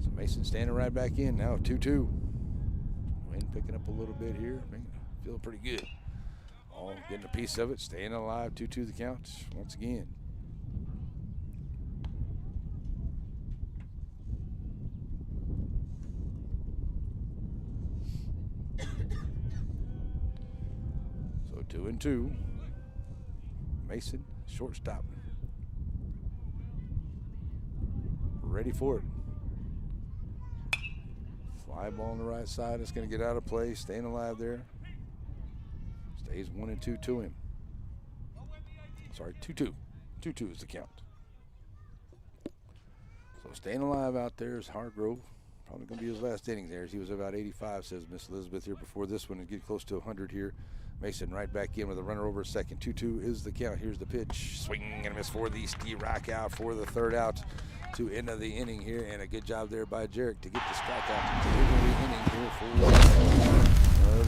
Speaker 1: So Mason standing right back in now, 2-2. Wind picking up a little bit here, feeling pretty good. All getting a piece of it, staying alive, 2-2 the count once again. So 2-2. Mason, shortstop. Ready for it. Fly ball on the right side. It's going to get out of play. Staying alive there. Stays 1-2 to him. Sorry, 2-2. 2-2 is the count. So staying alive out there is Hargrove. Probably going to be his last inning there. He was about 85, says Miss Elizabeth here before this one, and get close to 100 here. Mason right back in with a runner over second. 2-2 is the count. Here's the pitch. Swing and a miss for the Steve Rock out for the third out to end of the inning here. And a good job there by Jarek to get the strikeout to end of the inning here for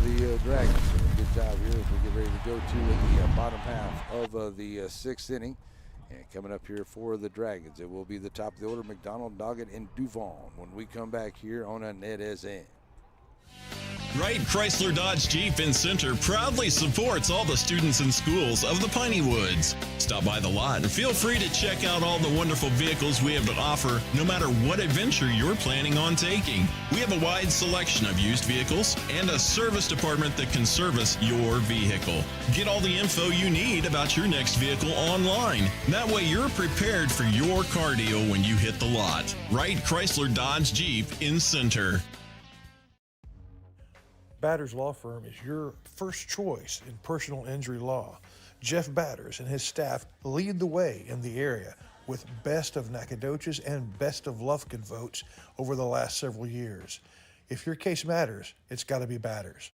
Speaker 1: the Dragons. So good job here as we get ready to go to the bottom half of the 6th inning. And coming up here for the Dragons, it will be the top of the order, McDonald, Doggett, and Duvall when we come back here on a NETSN.
Speaker 2: Wright Chrysler Dodge Jeep in Center proudly supports all the students and schools of the Piney Woods. Stop by the lot and feel free to check out all the wonderful vehicles we have to offer, no matter what adventure you're planning on taking. We have a wide selection of used vehicles and a service department that can service your vehicle. Get all the info you need about your next vehicle online. That way you're prepared for your car deal when you hit the lot. Wright Chrysler Dodge Jeep in Center.
Speaker 4: Batters Law Firm is your first choice in personal injury law. Jeff Batters and his staff lead the way in the area with best of Nacogdoches and best of Lufkin votes over the last several years. If your case matters, it's got to be Batters.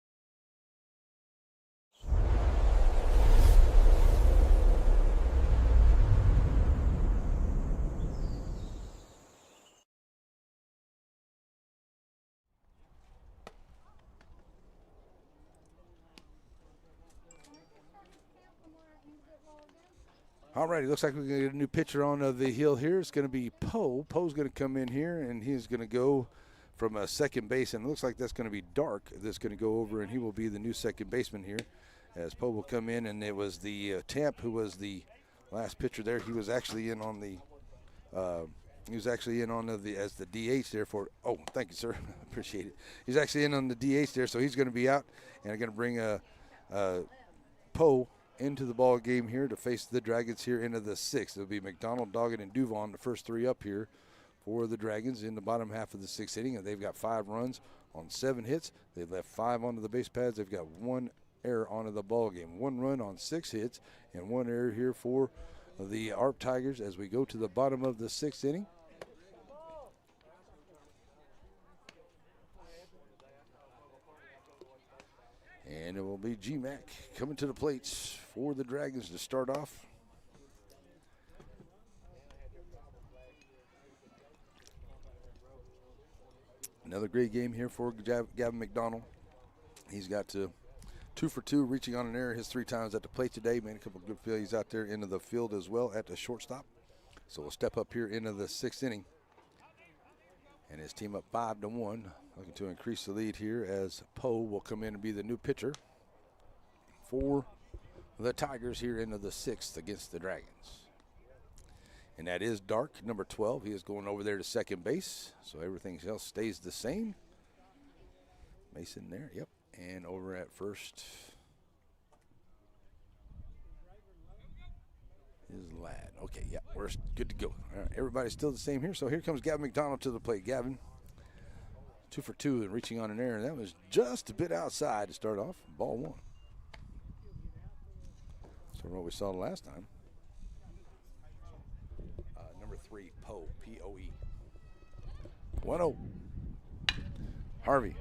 Speaker 1: All righty, looks like we're going to get a new pitcher on the hill here. It's going to be Poe. Poe's going to come in here, and he's going to go from a second base, and it looks like that's going to be Dark that's going to go over, and he will be the new second baseman here as Poe will come in. And it was the Tamp who was the last pitcher there. He was actually in on the as the DH there for. Oh, thank you, sir. Appreciate it. He's actually in on the DH there, so he's going to be out, and I'm going to bring Poe into the ball game here to face the Dragons here into the 6th. It'll be McDonald, Doggett, and Duvall, the first 3 up here for the Dragons in the bottom half of the 6th inning. And they've got 5 runs on 7 hits. They've left 5 onto the base pads. They've got 1 error onto the ball game. 1 run on 6 hits and 1 error here for the ARP Tigers as we go to the bottom of the 6th inning. And it will be G-Mac coming to the plates for the Dragons to start off. Another great game here for Gavin McDonald. He's got 2 for 2, reaching on an error his 3 times at the plate today. Made a couple of good plays out there into the field as well at the shortstop. So we'll step up here into the 6th inning. And his team up 5-1, looking to increase the lead here as Poe will come in and be the new pitcher for the Tigers here into the 6th against the Dragons. And that is Dark, number 12. He is going over there to second base, so everything else stays the same. Mason there, yep. And over at first is Ladd. Okay, yeah, we're good to go. All right, everybody's still the same here. So here comes Gavin McDonald to the plate. Gavin, 2 for 2 and reaching on an error. That was just a bit outside to start off. Ball 1. So what we saw last time. Number 3, Poe, P-O-E. 1-0. Harvey.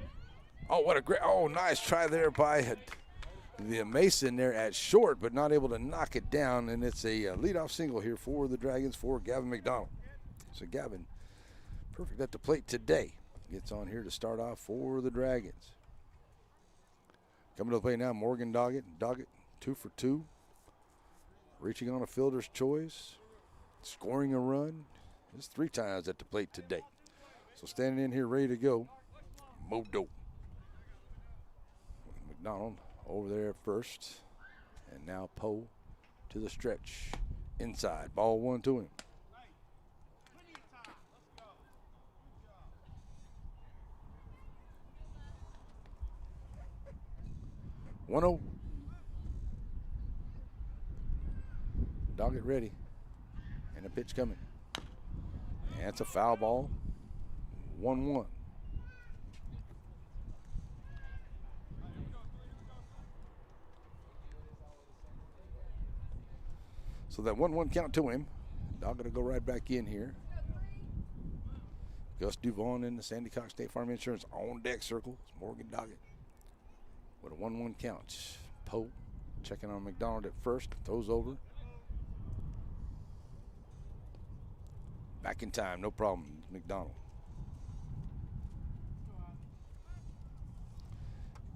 Speaker 1: Oh, what a great, nice try there by the Mason there at short, but not able to knock it down. And it's a leadoff single here for the Dragons for Gavin McDonald. So Gavin, perfect at the plate today. Gets on here to start off for the Dragons. Coming to the plate now, Morgan Doggett. Doggett, 2 for 2. Reaching on a fielder's choice. Scoring a run. It's 3 times at the plate today. So standing in here ready to go, Modo. McDonald over there at first. And now Poe to the stretch. Inside. Ball 1 to him. One-0. Doggett ready. And a pitch coming. And it's a foul ball. 1-1. So that 1-1 count to him. Doggett will go right back in here. Gus Duvon in the Sandy Cox State Farm Insurance on deck circle. It's Morgan Doggett with a 1-1 count. Poe checking on McDonald at first. Throws over. Back in time, no problem. McDonald.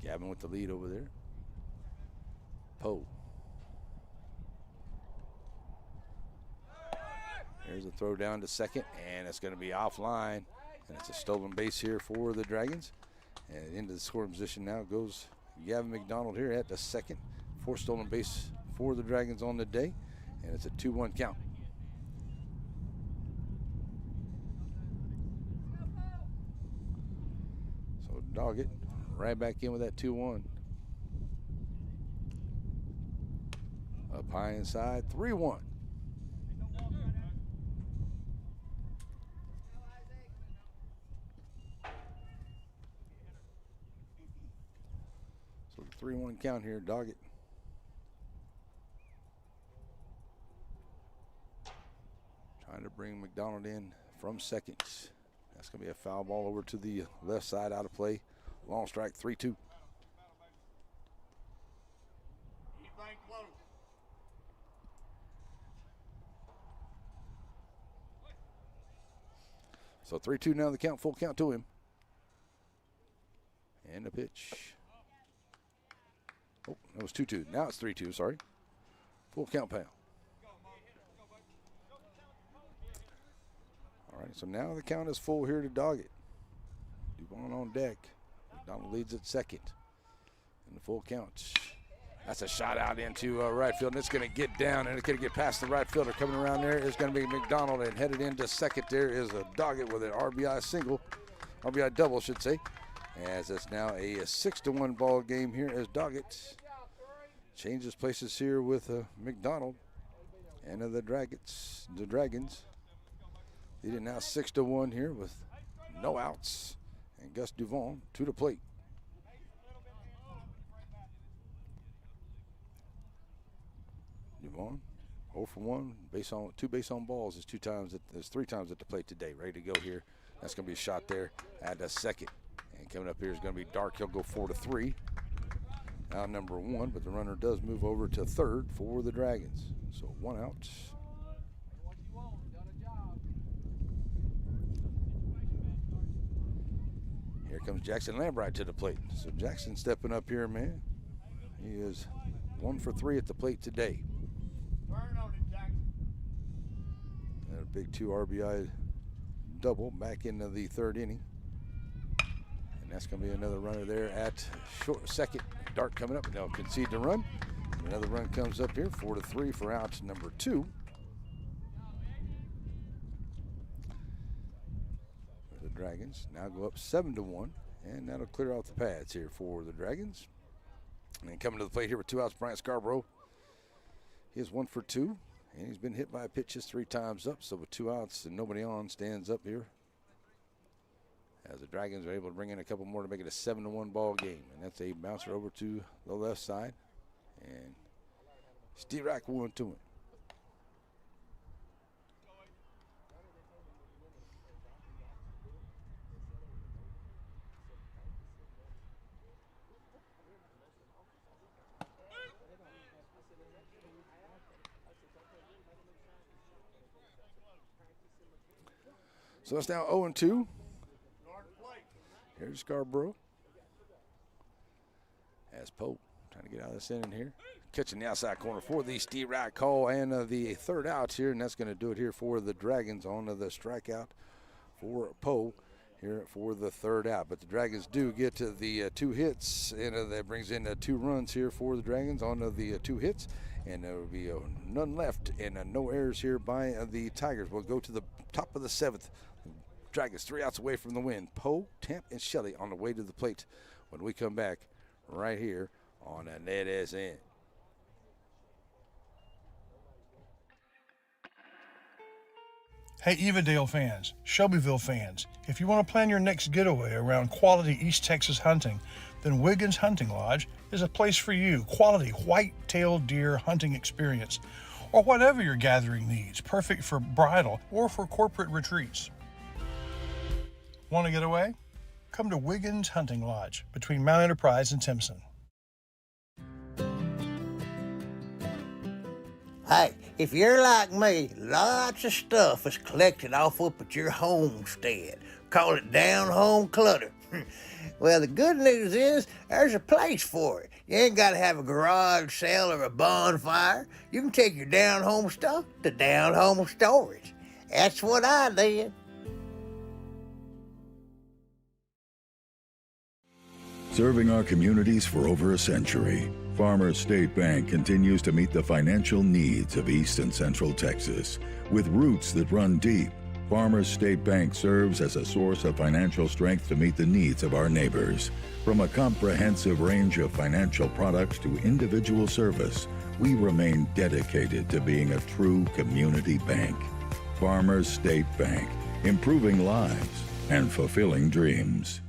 Speaker 1: Gavin with the lead over there. Poe. There's a throw down to second, and it's going to be offline. And it's a stolen base here for the Dragons. And into the scoring position now goes Gavin McDonald here at the second. 4 stolen base for the Dragons on the day. And it's a 2-1 count. So Doggett right back in with that 2-1. Up high inside, 3-1. So the 3-1 count here, Doggett. Trying to bring McDonald in from second. That's going to be a foul ball over to the left side, out of play. Long strike, 3-2. So 3-2 now the count, full count to him. And the pitch. Oh, that was 2-2. Now it's 3-2, sorry. Full count, pal. All right, so now the count is full here to Doggett. Duvon on deck. McDonald leads at second. And the full count. That's a shot out into right field, and it's going to get down, and it's going to get past the right fielder. Coming around there is going to be McDonald, and headed into second there is a Doggett with an RBI single. RBI double, should say. As it's now a 6-1 ball game here as Doggett changes places here with McDonald and the Dragons. Leading now 6-1 here with no outs. And Gus Duvon to the plate. Duvon 0 for 1, two base on balls is 3 times at the plate today. Ready to go here. That's going to be a shot there at the second. And coming up here is going to be Dark. He'll go 4-3. Out number 1, but the runner does move over to third for the Dragons. So 1 out. Here comes Jackson Lambright to the plate. So Jackson stepping up here, man. He is 1 for 3 at the plate today. And a big 2 RBI double back into the 3rd inning. And that's going to be another runner there at second. Dart coming up, and they'll concede the run. Another run comes up here, 4-3 for out number 2. The Dragons now go up 7-1, and that'll clear out the pads here for the Dragons. And then coming to the plate here with 2 outs, Bryant Scarborough. He is 1 for 2, and he's been hit by pitches 3 times up. So with 2 outs and nobody on, stands up here as the Dragons are able to bring in a couple more to make it a 7-1 ball game. And that's a bouncer over to the left side. And Steve Rack will to him. So it's now 0-2. Here's Scarborough. As Pope trying to get out of this inning here. Catching the outside corner for the Steve Wright call and the 3rd out here, and that's going to do it here for the Dragons on the strikeout for Poe here for the 3rd out. But the Dragons do get to the 2 hits, and that brings in 2 runs here for the Dragons on the 2 hits, and there will be none left and no errors here by the Tigers. We'll go to the top of the 7th. Dragons 3 outs away from the win. Poe, Tamp, and Shelley on the way to the plate when we come back right here on NETSN.
Speaker 4: Hey, Evadale fans, Shelbyville fans, if you want to plan your next getaway around quality East Texas hunting, then Wiggins Hunting Lodge is a place for you. Quality white-tailed deer hunting experience, or whatever your gathering needs, perfect for bridal or for corporate retreats. Want to get away? Come to Wiggins Hunting Lodge between Mount Enterprise and Timpson.
Speaker 5: Hey, if you're like me, lots of stuff is collected off up at your homestead. Call it down-home clutter. Well, the good news is there's a place for it. You ain't got to have a garage sale or a bonfire. You can take your down-home stuff to down-home storage. That's what I did.
Speaker 3: Serving our communities for over a century, Farmers State Bank continues to meet the financial needs of East and Central Texas. With roots that run deep, Farmers State Bank serves as a source of financial strength to meet the needs of our neighbors. From a comprehensive range of financial products to individual service, we remain dedicated to being a true community bank. Farmers State Bank, improving lives and fulfilling dreams.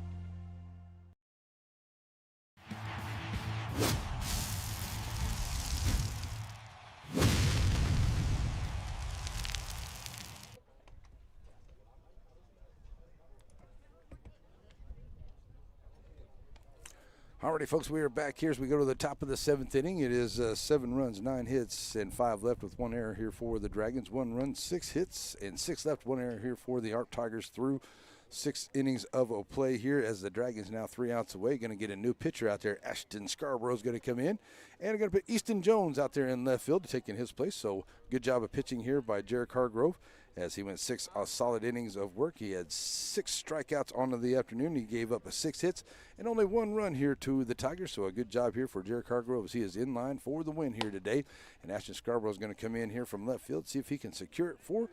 Speaker 1: Alrighty, folks, we are back here as we go to the top of the 7th inning. It is 7 runs, 9 hits, and 5 left with 1 error here for the Dragons. 1 run, 6 hits, and 6 left. 1 error here for the ARP Tigers through 6 innings of play here as the Dragons now 3 outs away. Going to get a new pitcher out there. Ashton Scarborough is going to come in. And they're going to put Easton Jones out there in left field, taking his place. So good job of pitching here by Jared Hargrove as he went 6 solid innings of work. He had 6 strikeouts on the afternoon. He gave up 6 hits and only 1 run here to the Tigers. So a good job here for Jared Hargrove as he is in line for the win here today. And Ashton Scarborough is going to come in here from left field, see if he can secure it for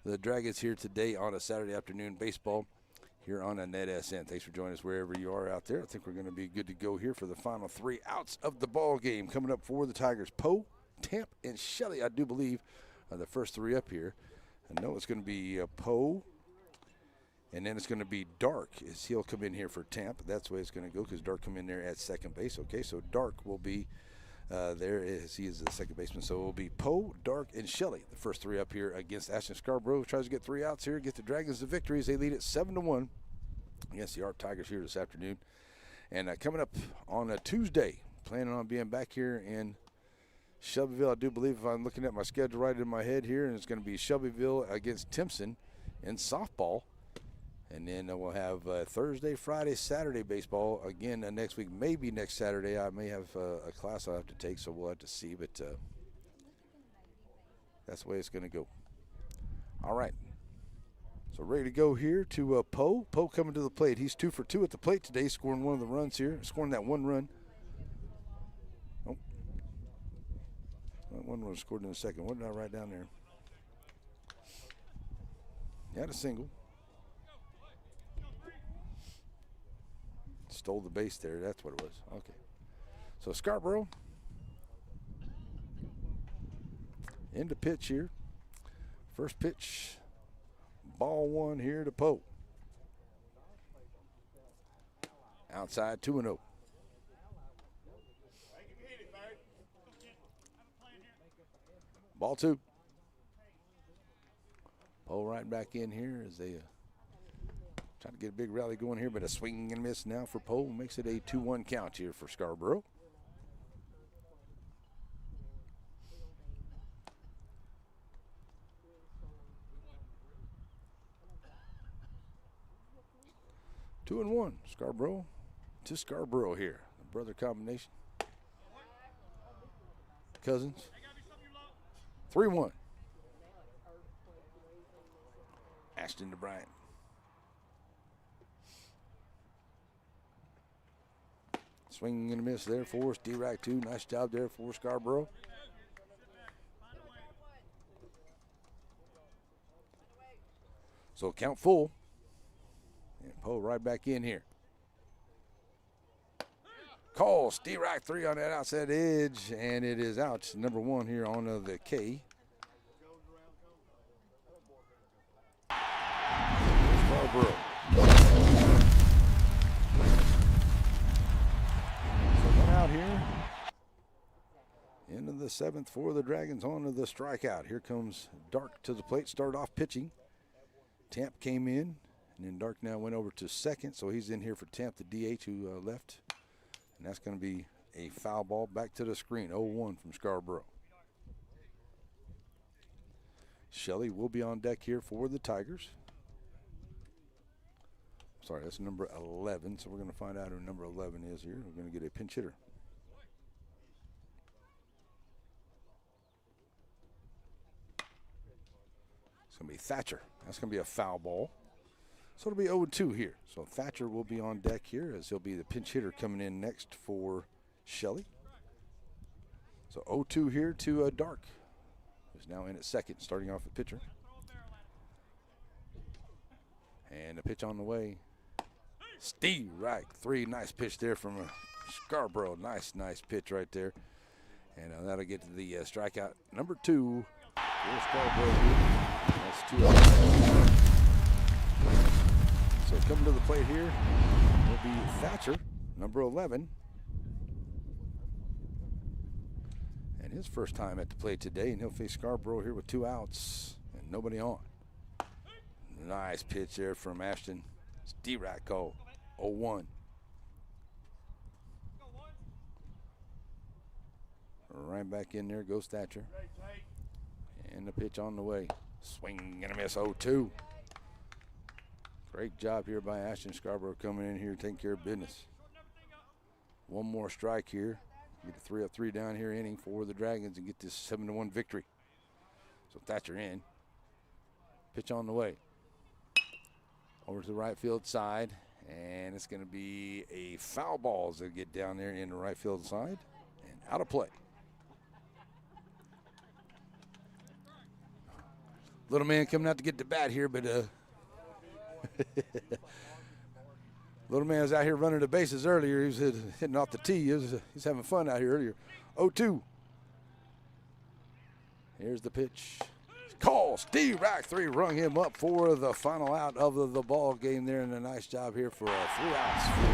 Speaker 1: the Dragons here today on a Saturday afternoon baseball here on a NETSN. Thanks for joining us wherever you are out there. I think we're going to be good to go here for the final 3 outs of the ball game. Coming up for the Tigers, Poe, Tamp, and Shelley, I do believe, are the first 3 up here. I know it's going to be Poe, and then it's going to be Dark as he'll come in here for Tamp. That's the way it's going to go because Dark come in there at second base. Okay, so Dark will be there as he is the second baseman. So it will be Poe, Dark, and Shelley, the first 3 up here against Ashton Scarborough. Tries to get 3 outs here, get the Dragons the victory as they lead it 7-1 against the ARP Tigers here this afternoon. And coming up on a Tuesday, planning on being back here in Shelbyville, I do believe, if I'm looking at my schedule right in my head here, and it's going to be Shelbyville against Timpson in softball And then we'll have Thursday, Friday, Saturday baseball again next week. Maybe next Saturday I may have a class I'll have to take, so we'll have to see. But that's the way it's going to go. All right. So ready to go here to Poe. Poe coming to the plate. He's 2 for 2 at the plate today, scoring one of the runs here, scoring that one run. Oh. One run scored in the second. What did I write down there? He had a single. Stole the base there. That's what it was. Okay. So Scarborough. Into pitch here. First pitch. Ball one here to Poe. Outside 2-0. Ball 2. Poe right back in here as they try to get a big rally going here, but a swing and miss now for Poe makes it a 2-1 count here for Scarborough. Two and one, Scarborough to Scarborough here. The brother combination. Cousins. 3-1. Ashton to Bryant. Swing and a miss there for us. D-Rack 2. Nice job there for Scarborough. So count full. And Poe right back in here. Calls D-Rack 3 on that outside edge, and it is out. Number 1 here on the K. Scarborough. So one out here. Into the 7th for the Dragons on to the strikeout. Here comes Dark to the plate. Started off pitching. Tamp came in. And then Dark now went over to second, so he's in here for Tamp, the DH who left. And that's going to be a foul ball back to the screen, 0-1 from Scarborough. Shelley will be on deck here for the Tigers. Sorry, that's number 11, so we're going to find out who number 11 is here. We're going to get a pinch hitter. It's going to be Thatcher. That's going to be a foul ball. So it'll be 0-2 here. So Thatcher will be on deck here as he'll be the pinch hitter coming in next for Shelley. So 0-2 here to Dark, who's now in at second, starting off the pitcher. And the pitch on the way. Steve Reich, 3. Nice pitch there from Scarborough. Nice pitch right there. And that'll get to the strikeout. Number 2 for Scarborough here. That's 2 out. So coming to the plate here will be Thatcher, number 11. And his first time at the plate today, and he'll face Scarborough here with 2 outs and nobody on. Nice pitch there from Ashton. It's D-Rack call, 0-1. Right back in there goes Thatcher. And the pitch on the way. Swing and a miss, 0-2. Great job here by Ashton. Scarborough coming in here taking care of business. One more strike here. Get a 3-up, 3-down here inning for the Dragons and get this 7-1 victory. So Thatcher in. Pitch on the way. Over to the right field side. And it's going to be a foul ball as they get down there in the right field side. And out of play. Little man coming out to get the bat here, but little man was out here running the bases earlier. He was hitting off the tee. He's having fun out here earlier. 0-2. Here's the pitch. Call. Steve Rack 3 rung him up for the final out of the ball game there, and a nice job here for 3 outs for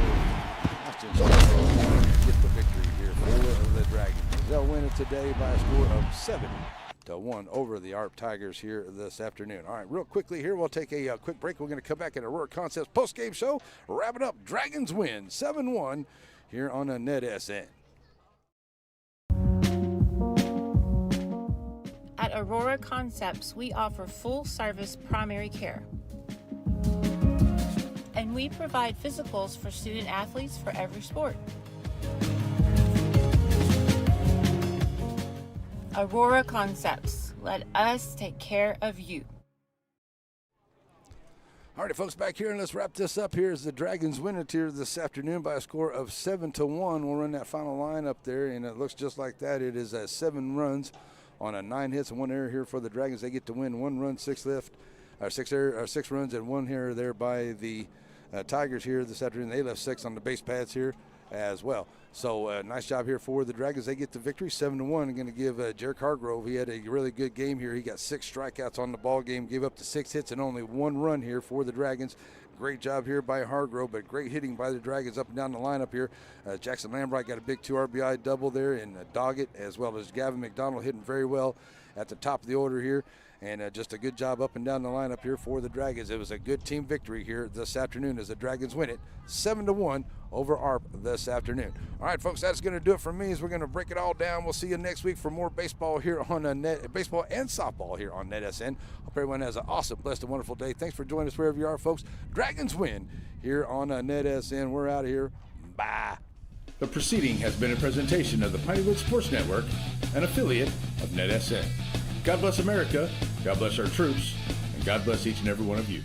Speaker 1: Ashton Scarborough. Get the victory here for the Dragons. They'll win it today by a score of 7-1 over the ARP Tigers here this afternoon. All right, real quickly here, we'll take a quick break. We're going to come back in Aurora Concepts post-game show. Wrap it up. Dragons win 7-1 here on NETSN.
Speaker 8: At Aurora Concepts, we offer full-service primary care. and we provide physicals for student athletes for every sport. Aurora Concepts. Let us take care of you.
Speaker 1: All right, folks, back here, and let's wrap this up here as the Dragons win it here this afternoon by a score of 7-1. We'll run that final line up there, and it looks just like that. It is 7 runs on 9 hits and 1 error here for the Dragons. They get to win 1 run, 6 runs and 1 error there by the Tigers here this afternoon. They left 6 on the base pads here as well. So nice job here for the Dragons. They get the victory 7-1. I'm going to give Jarek Hargrove, he had a really good game here. He got 6 strikeouts on the ball game, gave up to 6 hits and only 1 run here for the Dragons. Great job here by Hargrove, but great hitting by the Dragons up and down the lineup here. Jackson Lambright got a big 2 RBI double there, and Doggett as well as Gavin McDonald hitting very well at the top of the order here. And just a good job up and down the lineup here for the Dragons. It was a good team victory here this afternoon as the Dragons win it 7-1 over ARP this afternoon. All right, folks, that's going to do it for me as we're going to break it all down. We'll see you next week for more baseball here on baseball and softball here on NetSN. Hope everyone has an awesome, blessed, and wonderful day. Thanks for joining us wherever you are, folks. Dragons win here on NetSN. We're out of here. Bye.
Speaker 3: The proceeding has been a presentation of the Pinewood Sports Network, an affiliate of NetSN. God bless America, God bless our troops, and God bless each and every one of you.